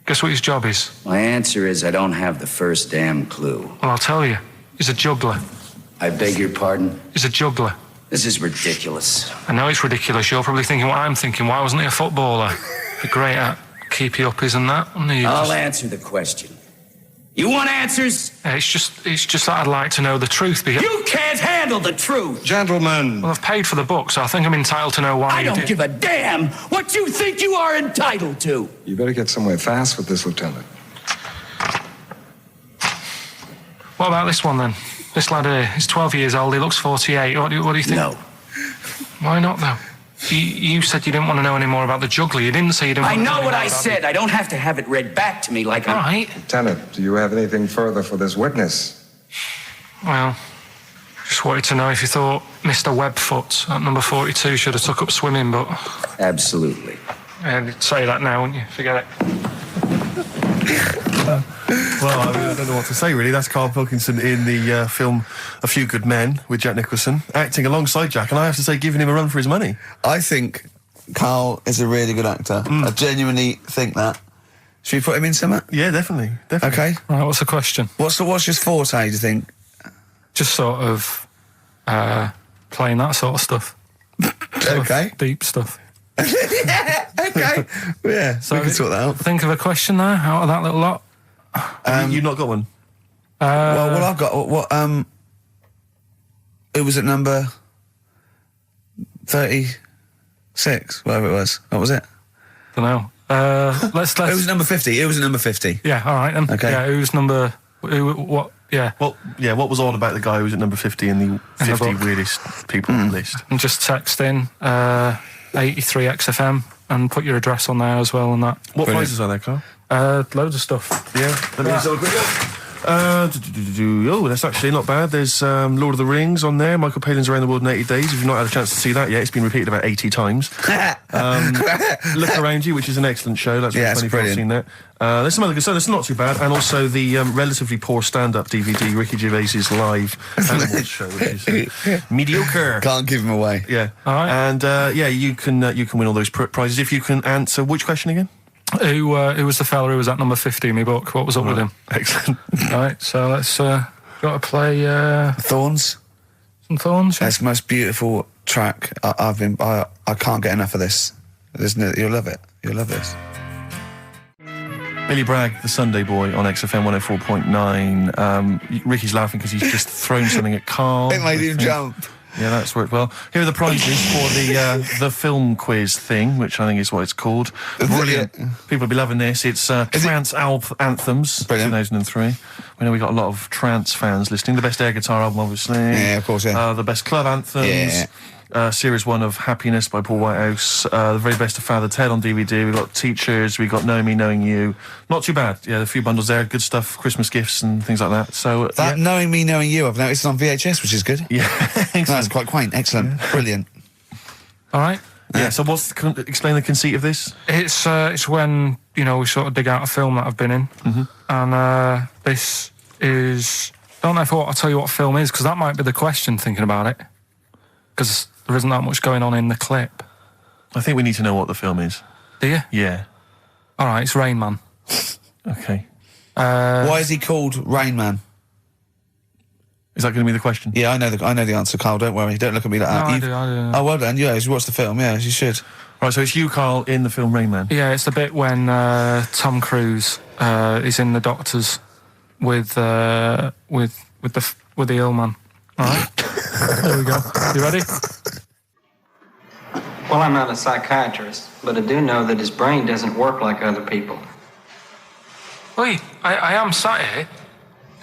Guess what his job is? My answer is I don't have the first damn clue. Well, I'll tell you. He's a juggler. I beg your pardon? He's a juggler. This is ridiculous. I know it's ridiculous. You're probably thinking what I'm thinking. Why wasn't he a footballer? Be great at keepy uppies and that. I'll answer the question. You want answers? Yeah, it's just that I'd like to know the truth. You can't handle the truth! Gentlemen. Well, I've paid for the book, so I think I'm entitled to know why I don't give a damn what you think you are entitled to. You better get somewhere fast with this, Lieutenant. What about this one, then? This lad here, he's 12 years old, he looks 48. What do you think? No. Why not, though? You said you didn't want to know any more about the juggler. You didn't say you didn't want to know I know what any more I about said. I don't have to have it read back to me like All right. Lieutenant, do you have anything further for this witness? Well, just wanted to know if you thought Mr. Webfoot at number 42 should have took up swimming, but... Absolutely. Yeah, you'd say that now, wouldn't you? Forget it. Well, I don't know what to say, really. That's Karl Pilkington in the film A Few Good Men with Jack Nicholson, acting alongside Jack, and I have to say, giving him a run for his money. I think Karl is a really good actor. I genuinely think that. Should we put him in something? Yeah, definitely. Okay. Right, what's the question? What's his forte, do you think? Just sort of playing that sort of stuff. Okay. Deep stuff. Yeah, okay. Yeah, so we can sort that out. Think of a question there out of that little lot. You've not got one? Well, I've got... It was at number 36, whatever it was. What was it? Don't know. Let's. It was number 50. It was at number 50. Yeah, all right then. Okay. Yeah, who's number... what... Yeah. Well, yeah, what was odd about the guy who was at number 50 in the 50 weirdest people list? And just text in 83 XFM and put your address on there as well and that. What prizes are there, Karl? Loads of stuff. Yeah. Let me just have a quick look. Oh, that's actually not bad. There's Lord of the Rings on there. Michael Palin's Around the World in 80 Days. If you've not had a chance to see that yet, it's been repeated about 80 times. Look Around You, which is an excellent show. That's really funny if you've seen that. There's some other good stuff. That's not too bad. And also the relatively poor stand-up DVD, Ricky Gervais's live animals show, which is mediocre. Can't give him away. Yeah. All right. And you can win all those prizes if you can answer which question again? Who was the fella who was at number 50 in my book? What was up with him? Excellent. All right, so let's got to play Thorns. Some Thorns. That's the most beautiful track. I can't get enough of this. You'll love it. You'll love this. Billy Bragg, the Sunday Boy on XFM 104.9. Ricky's laughing because he's just thrown something at Karl. It made him jump. Yeah, that's worked well. Here are the prizes for the film quiz thing, which I think is what it's called. Brilliant. People will be loving this. It's Trance Anthems, 2003. We know we got a lot of trance fans listening. The best air guitar album, obviously. Yeah, of course, yeah. The best club anthems. Yeah. Series 1 of Happiness by Paul Whitehouse. The very best of Father Ted on DVD. We've got Teachers. We've got Knowing Me, Knowing You. Not too bad. Yeah, a few bundles there. Good stuff. Christmas gifts and things like that. So that Knowing Me, Knowing You, I've noticed on VHS, which is good. Yeah. That's quite quaint. Excellent. Yeah. Brilliant. All right. Yeah, so explain the conceit of this? It's when, we sort of dig out a film that I've been in. Mm-hmm. And this is... I don't know if I'll tell you what film is, because that might be the question, thinking about it. Because there isn't that much going on in the clip. I think we need to know what the film is. Do you? Yeah. All right, it's Rain Man. Okay. Why is he called Rain Man? Is that going to be the question? Yeah, I know the answer, Karl. Don't worry. Don't look at me like that. I do. Oh, well done. Yeah, you watched the film. Yeah, you should. Right, so it's you, Karl, in the film Rain Man. Yeah, it's the bit when Tom Cruise is in the doctors with the ill man. All right. There we go. You ready? Well, I'm not a psychiatrist, but I do know that his brain doesn't work like other people. Wait, I am sat here.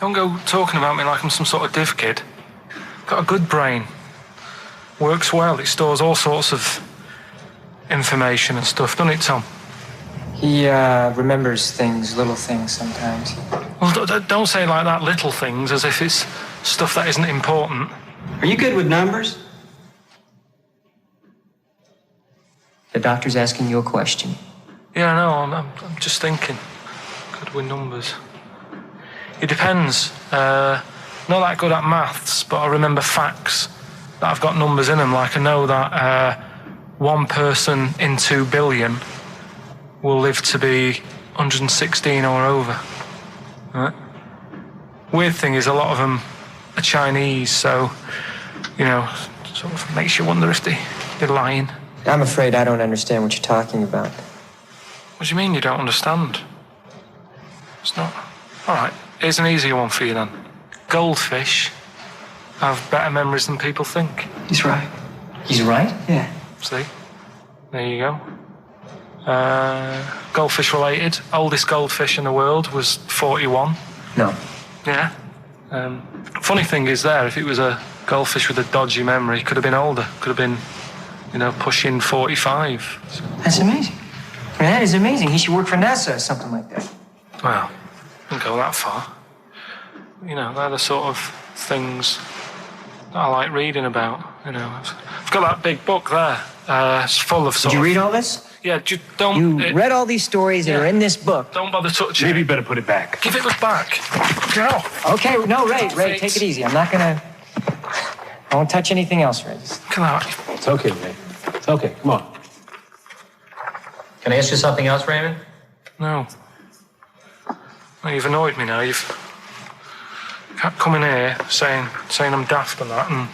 Don't go talking about me like I'm some sort of div kid. Got a good brain. works well. It stores all sorts of information and stuff, doesn't it, Tom? He remembers things, little things sometimes. Well, don't say like that, little things, as if it's stuff that isn't important. Are you good with numbers? The doctor's asking you a question. Yeah, no, I'm just thinking. Good with numbers. It depends. Not that good at maths, but I remember facts that have got numbers in them. Like I know that one person in 2 billion will live to be 116 or over. Right? Weird thing is a lot of them are Chinese, so, you know, sort of makes you wonder if they're lying. I'm afraid I don't understand what you're talking about. What do you mean you don't understand? It's not... All right, here's an easier one for you then. Goldfish have better memories than people think. He's right. He's right? Yeah. See? There you go. Goldfish related. Oldest goldfish in the world was 41. No. Yeah. Funny thing is there, if it was a goldfish with a dodgy memory, could have been older. Could have been, you know, pushing 45. So. That's amazing. I mean, that is amazing. He should work for NASA or something like that. Well, don't go that far. You know, they're the sort of things that I like reading about. You know, I've got that big book there. It's full of sort Did you of... read all this? Yeah, don't... You read all these stories that are in this book. Don't bother touching Maybe it. you better put it back. Give it back. Go. Okay, no, Ray, take it easy. I'm not gonna... I won't touch anything else, Ray. Just... Come on. It's okay, Ray. It's okay. Come on. Can I ask you something else, Raymond? No. Well, you've annoyed me now. You've kept coming here saying I'm daft and that and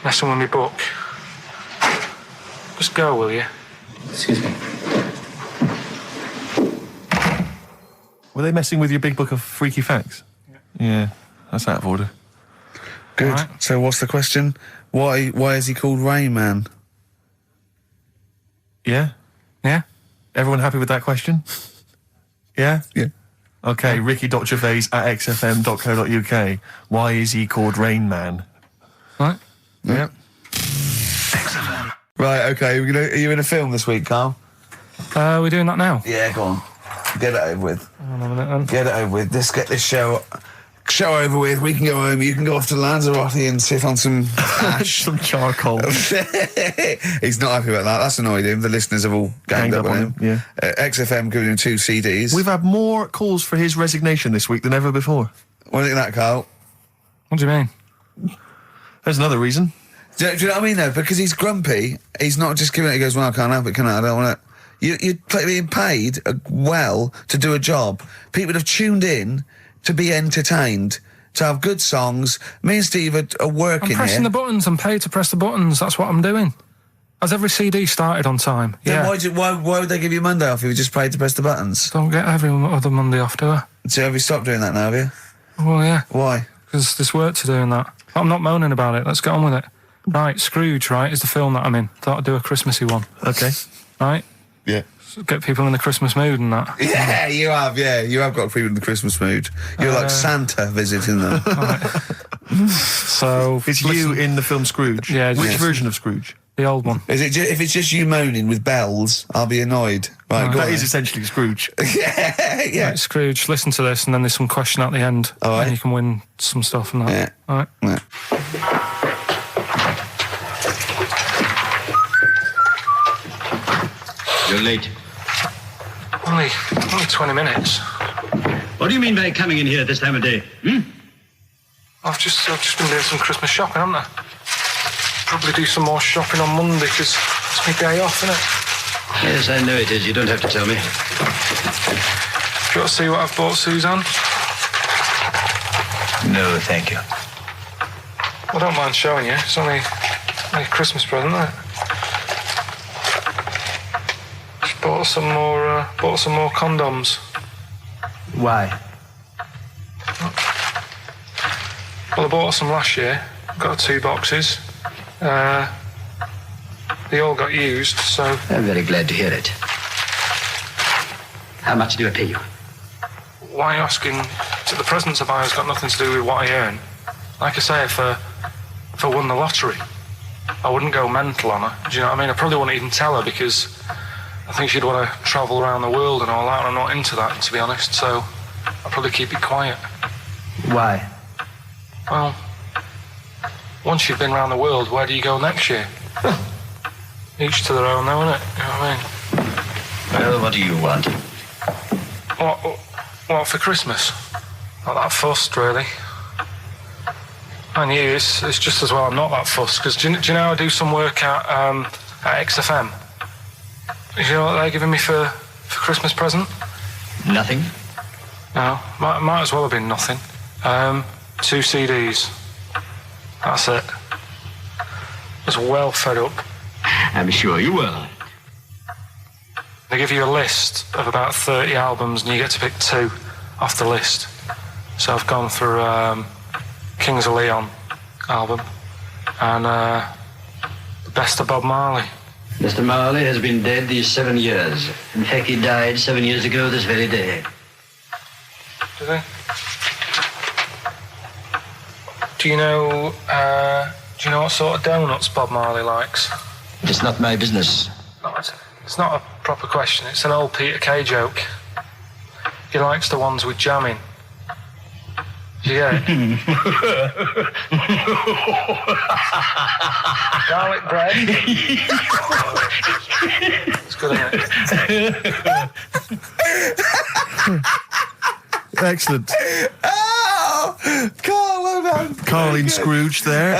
messing with my book. Just go, will you? Excuse me. Were they messing with your big book of freaky facts? Yeah, that's out of order. Good. Right. So what's the question? Why is he called Rain Man? Yeah? Yeah? Everyone happy with that question? Yeah? Yeah. Okay, Ricky.Gervais at xfm.co.uk. Why is he called Rain Man? Right? Yeah. XFM. Right, okay, are you in a film this week, Karl? We're doing that now? Yeah, go on. Get it over with. Hang on a minute then. Get it over with. Let's get this show over with. We can go home. You can go off to Lanzarote and sit on some ash. Some charcoal. He's not happy about that. That's annoyed him. The listeners have all ganged up on him. Yeah. XFM giving him 2 CDs. We've had more calls for his resignation this week than ever before. What do you think of that, Karl? What do you mean? There's another reason. Do you know what I mean, though? Because he's grumpy. He's not just giving it. He goes, well, I can't have it, can I? I don't want it. You're being paid well to do a job. People have tuned in to be entertained, to have good songs. Me and Steve are working I'm pressing here. the buttons. I'm paid to press the buttons. That's what I'm doing. Has every CD started on time? Then Yeah. why would they give you Monday off if you just paid to press the buttons? Don't get every other Monday off, do I? So have you stopped doing that now, have you? Well, yeah. Why? Because there's work to do in that. I'm not moaning about it. Let's get on with it. Right, Scrooge, right, is the film that I'm in. Thought I'd do a Christmassy one. Okay. Right? Yeah. Get people in the Christmas mood and that. Yeah, you have. Yeah, you have got people in the Christmas mood. You're like Santa visiting them. So It's you in the film Scrooge. Yeah. Which Yes. version of Scrooge? The old one. Is it? If it's just you moaning with bells, I'll be annoyed. Right, go That on is then. essentially Scrooge. yeah. Right, Scrooge, listen to this, and then there's some question at the end. All right. And you can win some stuff and that. Yeah. All right. Yeah. You're late. Only 20 minutes. What do you mean by coming in here this time of day? I've just been doing some Christmas shopping, haven't I? Probably do some more shopping on Monday because it's my day off, isn't it? Yes, I know it is. You don't have to tell me. Do you want to see what I've bought, Suzanne? No, thank you. I don't mind showing you. It's only a Christmas present, isn't it? Just bought some more condoms. Why? Well, I bought some last year. Got 2 boxes. They all got used, so... I'm very glad to hear it. How much do I pay you? Why are you asking? The presents I buy has got nothing to do with what I earn. Like I say, if I won the lottery, I wouldn't go mental on her. Do you know what I mean? I probably wouldn't even tell her because I think she'd want to travel around the world and all that, and I'm not into that, to be honest, so I'd probably keep it quiet. Why? Well, once you've been around the world, where do you go next year? Each to their own, though, innit? You know what I mean? Well, what do you want? What for Christmas? Not that fussed, really. And you, it's just as well I'm not that fussed, because do you know I do some work at XFM? Do you know what they're giving me for Christmas present? Nothing? No, might as well have been nothing. 2 CDs. That's it. I was well fed up. I'm sure you will. They give you a list of about 30 albums and you get to pick 2 off the list. So I've gone through Kings of Leon album and the best of Bob Marley. Mr. Marley has been dead these 7 years. In fact, he died 7 years ago this very day. Did he? Do you know what sort of donuts Bob Marley likes? It's not my business. No, it's not a proper question. It's an old Peter Kay joke. He likes the ones with jam in. Do you get it? Garlic bread. It's good, isn't it? Excellent. Oh, Carl, well done. Karl in Scrooge there.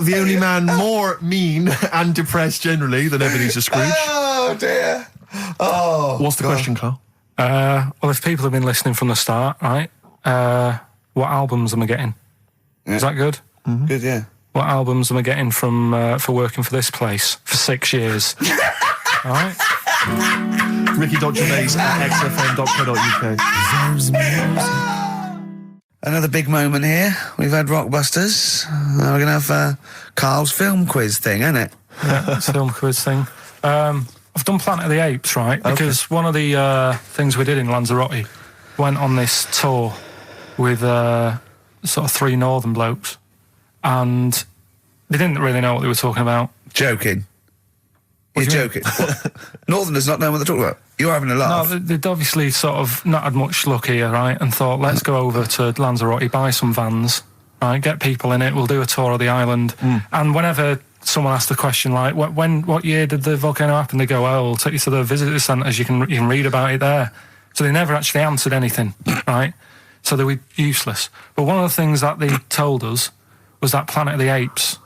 The only man more mean and depressed generally than Ebenezer Scrooge. Oh, dear. Oh. What's the question, Karl? Well, if people have been listening from the start, right, what albums am I getting? Yeah. Is that good? Mm-hmm. Good, yeah. What albums am I getting from for working for this place for 6 years? All right. Ricky.Gervais at xfm.co.uk. Another big moment here. We've had Rockbusters. Now we're going to have Karl's film quiz thing, isn't it? Yeah, it's a film quiz thing. I've done Planet of the Apes, right? Because one of the things we did in Lanzarote went on this tour with sort of 3 northern blokes, and they didn't really know what they were talking about. Joking. You're joking. Northerners not knowing what they're talking about. You're having a laugh. No, they'd obviously sort of not had much luck here, right? And thought, let's go over to Lanzarote, buy some vans, right? Get people in it. We'll do a tour of the island. And whenever someone asked the question, like, what year did the volcano happen? They go, oh, we'll take you to the visitor centres. You can read about it there. So they never actually answered anything, right? So they were useless. But one of the things that they told us was that Planet of the Apes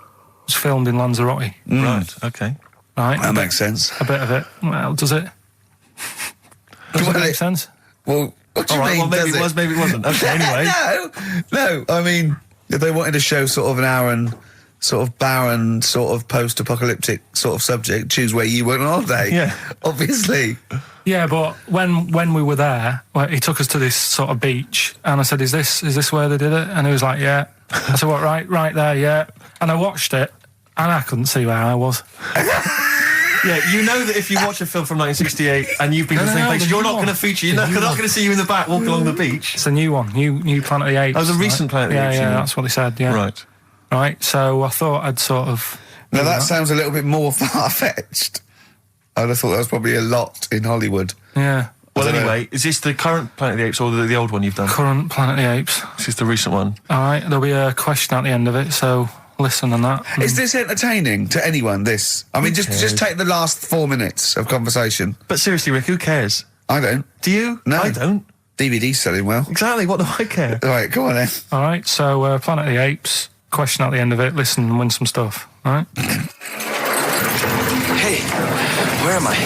was filmed in Lanzarote. Right, okay. Right? That makes sense. A bit of it. Well, does it? Does it make sense? Well, what do you mean? Well, maybe it was, maybe it wasn't. Okay, anyway. No. I mean, if they wanted to show sort of barren, sort of post-apocalyptic sort of subject, choose where you went on holiday. Yeah. Obviously. Yeah, but when we were there, he took us to this sort of beach, and I said, "Is this where they did it?" And he was like, "Yeah." I said, "What? Right there, yeah." And I watched it, and I couldn't see where I was. Yeah, you know that if you watch a film from 1968 and you've been to the same place, you're not going to feature. You're not going to see you in the back walking along the beach. It's a new one, new Planet of the Apes. Oh, it was a recent Planet of the Apes. Yeah, that's what they said. Yeah. Right. So I thought I'd sort of. Now that sounds a little bit more far-fetched. I'd have thought that was probably a lot in Hollywood. Yeah. Well, anyway, is this the current Planet of the Apes or the old one you've done? Current Planet of the Apes. This is the recent one. All right, there'll be a question at the end of it, so listen on that. Is this entertaining to anyone, this? I mean, just take the last 4 minutes of conversation. But seriously, Rick, who cares? I don't. Do you? No. I don't. DVD's selling well. Exactly, what do I care? All right, come on then. All right, so Planet of the Apes, question at the end of it, listen and win some stuff, all right? Hey, where am I?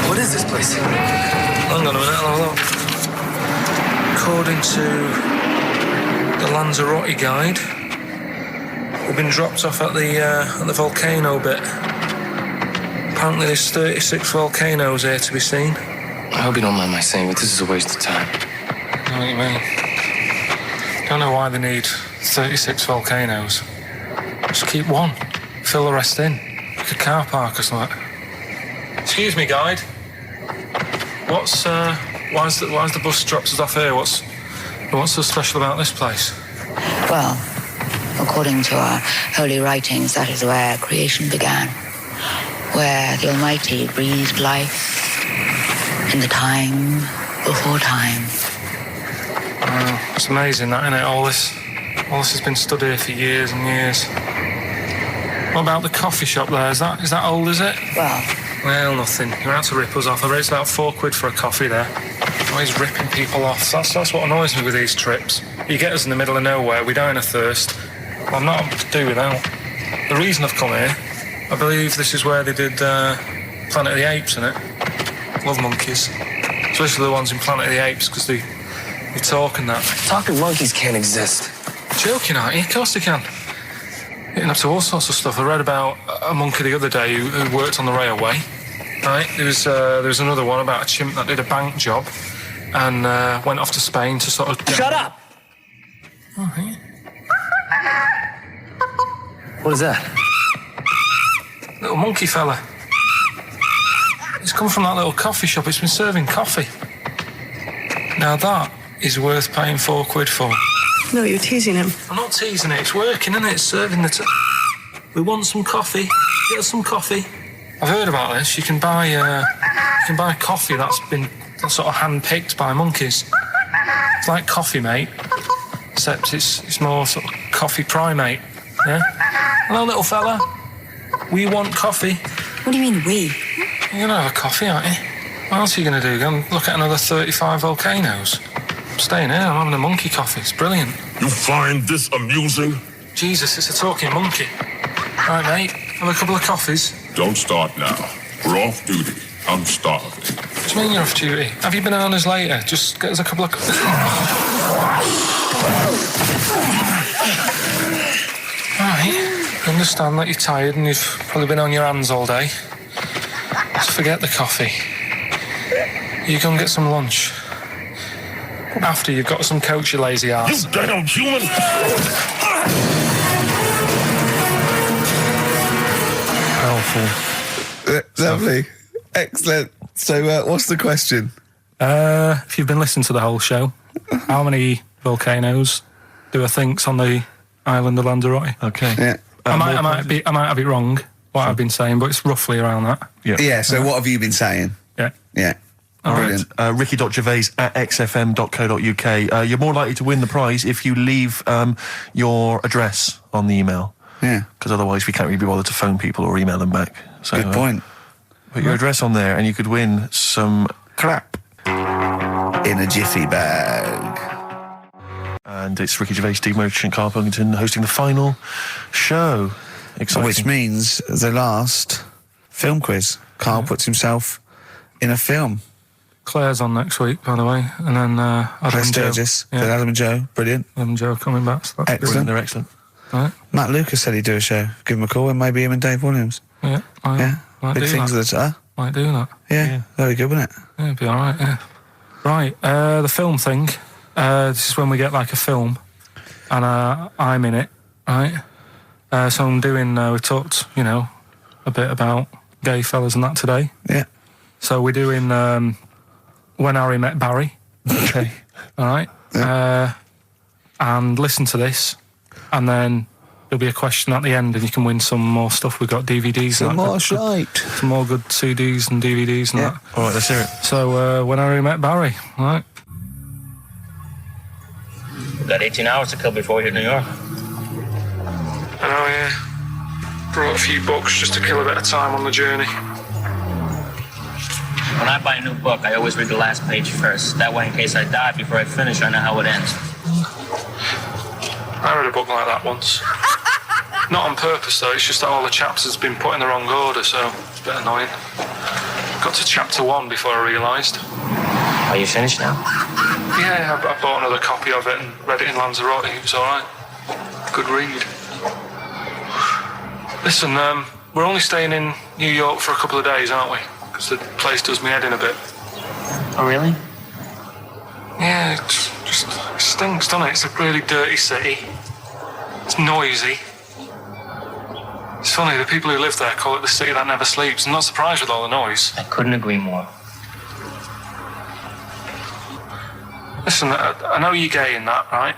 What is this place? Hang on a minute, I'll have a look. According to the Lanzarote guide, we've been dropped off at the volcano bit. Apparently there's 36 volcanoes here to be seen. I hope you don't mind my saying, but this is a waste of time. I know what you mean. Don't know why they need 36 volcanoes. Just keep one. Fill the rest in. Like a car park or something. Excuse me, guide. Why's the bus dropped us off here? What's so special about this place? Well, according to our holy writings, that is where creation began, where the Almighty breathed life in the time before time. It's amazing, that, isn't it? All this has been stood here for years and years. What about the coffee shop there? Is that old, is it? Well, nothing. You're out to rip us off. I bet it's about £4 for a coffee there. Always ripping people off. That's what annoys me with these trips. You get us in the middle of nowhere, we die in a thirst. Well, I'm not able to do without. The reason I've come here, I believe this is where they did Planet of the Apes, innit? Love monkeys. Especially the ones in Planet of the Apes, because they talk and that. Talking monkeys can't exist. Joking, aren't you? Of course they can. Getting up to all sorts of stuff. I read about a monkey the other day who worked on the railway. Right? There was another one about a chimp that did a bank job and went off to Spain to sort of... Shut up! Oh, yeah. What is that? Little monkey fella. It's come from that little coffee shop. It's been serving coffee. Now that is worth paying £4 for. No, you're teasing him. I'm not teasing it. It's working, isn't it? It's serving the... We want some coffee. Get us some coffee. I've heard about this. You can buy coffee that's sort of hand-picked by monkeys. It's like Coffee Mate, except it's more sort of coffee primate. Yeah. Hello, little fella. We want coffee. What do you mean, we? You're gonna have a coffee, aren't you? What else are you gonna do? Go and look at another 35 volcanoes? I'm staying here. I'm having a monkey coffee. It's brilliant. You find this amusing? Jesus, it's a talking monkey. Right, mate. Have a couple of coffees. Don't start now. We're off duty. I'm starving. What do you mean you're off duty? Have you bananas later? Just get us a couple of... Right. I understand that you're tired and you've probably been on your hands all day. Just forget the coffee. You go and get some lunch. After you've got some coach, you lazy ass. You damn human! Powerful. Lovely. Excellent. So, what's the question? If you've been listening to the whole show, how many volcanoes do I think's on the island of Lanzarote? Okay. Yeah. I might have it wrong, what I've been saying, but it's roughly around that. Yeah, so what have you been saying? Yeah. Yeah. All Brilliant. right. Ricky.gervais@xfm.co.uk. You're more likely to win the prize if you leave your address on the email. Yeah. Because otherwise we can't really be bothered to phone people or email them back. So, Good point. Put your address on there and you could win some crap. In a jiffy bag. And it's Ricky Gervais, Steve Merchant, Karl Pilkington hosting the final show. Exciting. Which means the last film quiz. Karl puts himself in a film. Claire's on next week, by the way, and then Adam and Joe. Sturgis, then Adam and Joe, brilliant. Adam and Joe coming back. So that's Excellent. They're excellent. Right. Matt Lucas said he'd do a show. Give him a call, and maybe him and Dave Williams. Yeah, might big do things that. that. Might do that. Yeah, very good, wasn't it? Yeah, it'd be all right. Yeah. Right, the film thing. This is when we get like a film, and I'm in it. Right. So I'm doing. We talked, a bit about gay fellas and that today. Yeah. So we're doing When Harry Met Barry. Okay. All right. Yeah. And listen to this, and then there'll be a question at the end, and you can win some more stuff. We've got DVDs. Some more shite. Some more good CDs and DVDs and that. All right, let's hear it. So When Harry Met Barry. All right. We've got 18 hours to kill before we hit New York. I know, yeah. Brought a few books just to kill a bit of time on the journey. When I buy a new book, I always read the last page first. That way, in case I die before I finish, I know how it ends. I read a book like that once. Not on purpose, though. It's just that all the chapters have been put in the wrong order, so it's a bit annoying. Got to chapter 1 before I realised. Are you finished now? Yeah, I bought another copy of it and read it in Lanzarote. It was all right. Good read. Listen, we're only staying in New York for a couple of days, aren't we? Because the place does me head in a bit. Oh, really? Yeah, it stinks, doesn't it? It's a really dirty city. It's noisy. It's funny, the people who live there call it the city that never sleeps. I'm not surprised with all the noise. I couldn't agree more. Listen, I know you're gay in that, right?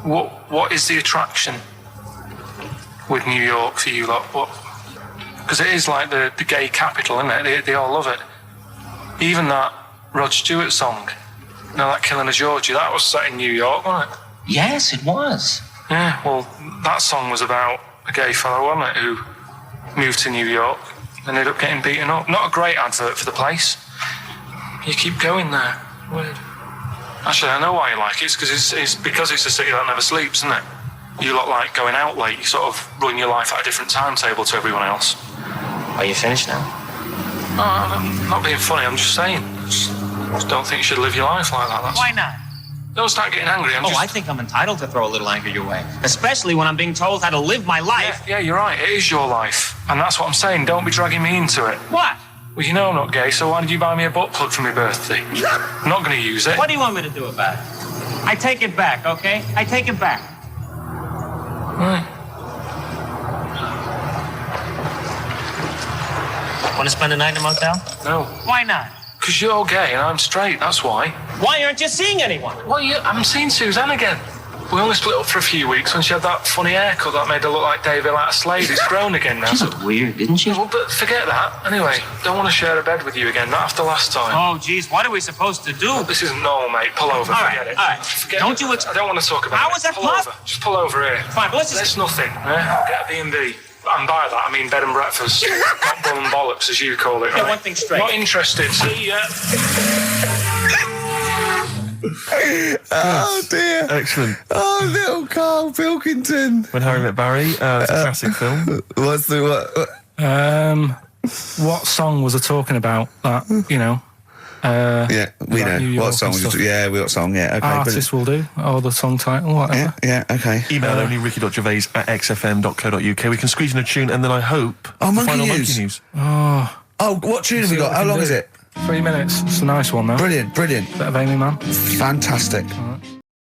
What is the attraction with New York for you lot? What? Because it is like the gay capital, isn't it? They all love it. Even that Rod Stewart song, you know, that Killing of Georgie, that was set in New York, wasn't it? Yes, it was. Yeah, well, that song was about a gay fellow, wasn't it, who moved to New York and ended up getting beaten up. Not a great advert for the place. You keep going there. Weird. Actually, I know why you like it. It's because it's a city that never sleeps, isn't it? You lot like going out late. You sort of run your life at a different timetable to everyone else. Are you finished now? No, I'm not being funny. I'm just saying. Just don't think you should live your life like that. Why not? Don't start getting angry. I think I'm entitled to throw a little anger your way. Especially when I'm being told how to live my life. Yeah, you're right. It is your life. And that's what I'm saying. Don't be dragging me into it. What? Well, you know I'm not gay, so why did you buy me a butt plug for my birthday? I'm not going to use it. What do you want me to do about it? I take it back, okay? I take it back. Right. Want to spend the night in a motel? No. Why not? Because you're gay and I'm straight, that's why. Why aren't you seeing anyone? Well, I'm seeing Suzanne again. We only split up for a few weeks when she had that funny haircut that made her look like David out of Slade. It's grown again now. She looked weird, didn't she? Well, but forget that. Anyway, don't want to share a bed with you again, not after last time. Oh, geez, what are we supposed to do? Well, this isn't normal, mate. Pull over, forget it. All right, Forget don't it. you... I don't want to talk about How it. is that pull possible? over. Just pull over here. Fine, but let's just... It's nothing, I'll get a B&B. And by that, I mean bed and breakfast. Not bull and bollocks, as you call it. Get one thing straight. Not interested. See ya. Oh dear. Excellent. Oh, little Karl Pilkington. When Harry Met Barry, it's a classic film. What's the what? What song was I talking about? That, you know. Yeah, we know. What song was it? Yeah, what song, yeah. Okay, artist will do, or the song title, whatever. Yeah, okay. Email only ricky.gervais@xfm.co.uk. We can squeeze in a tune, and then I hope the Monkey final News. Monkey News. Oh, what tune have we got? How long is it? 3 minutes. It's a nice one, though. Brilliant. Bit of Amy Mann. Fantastic. All right.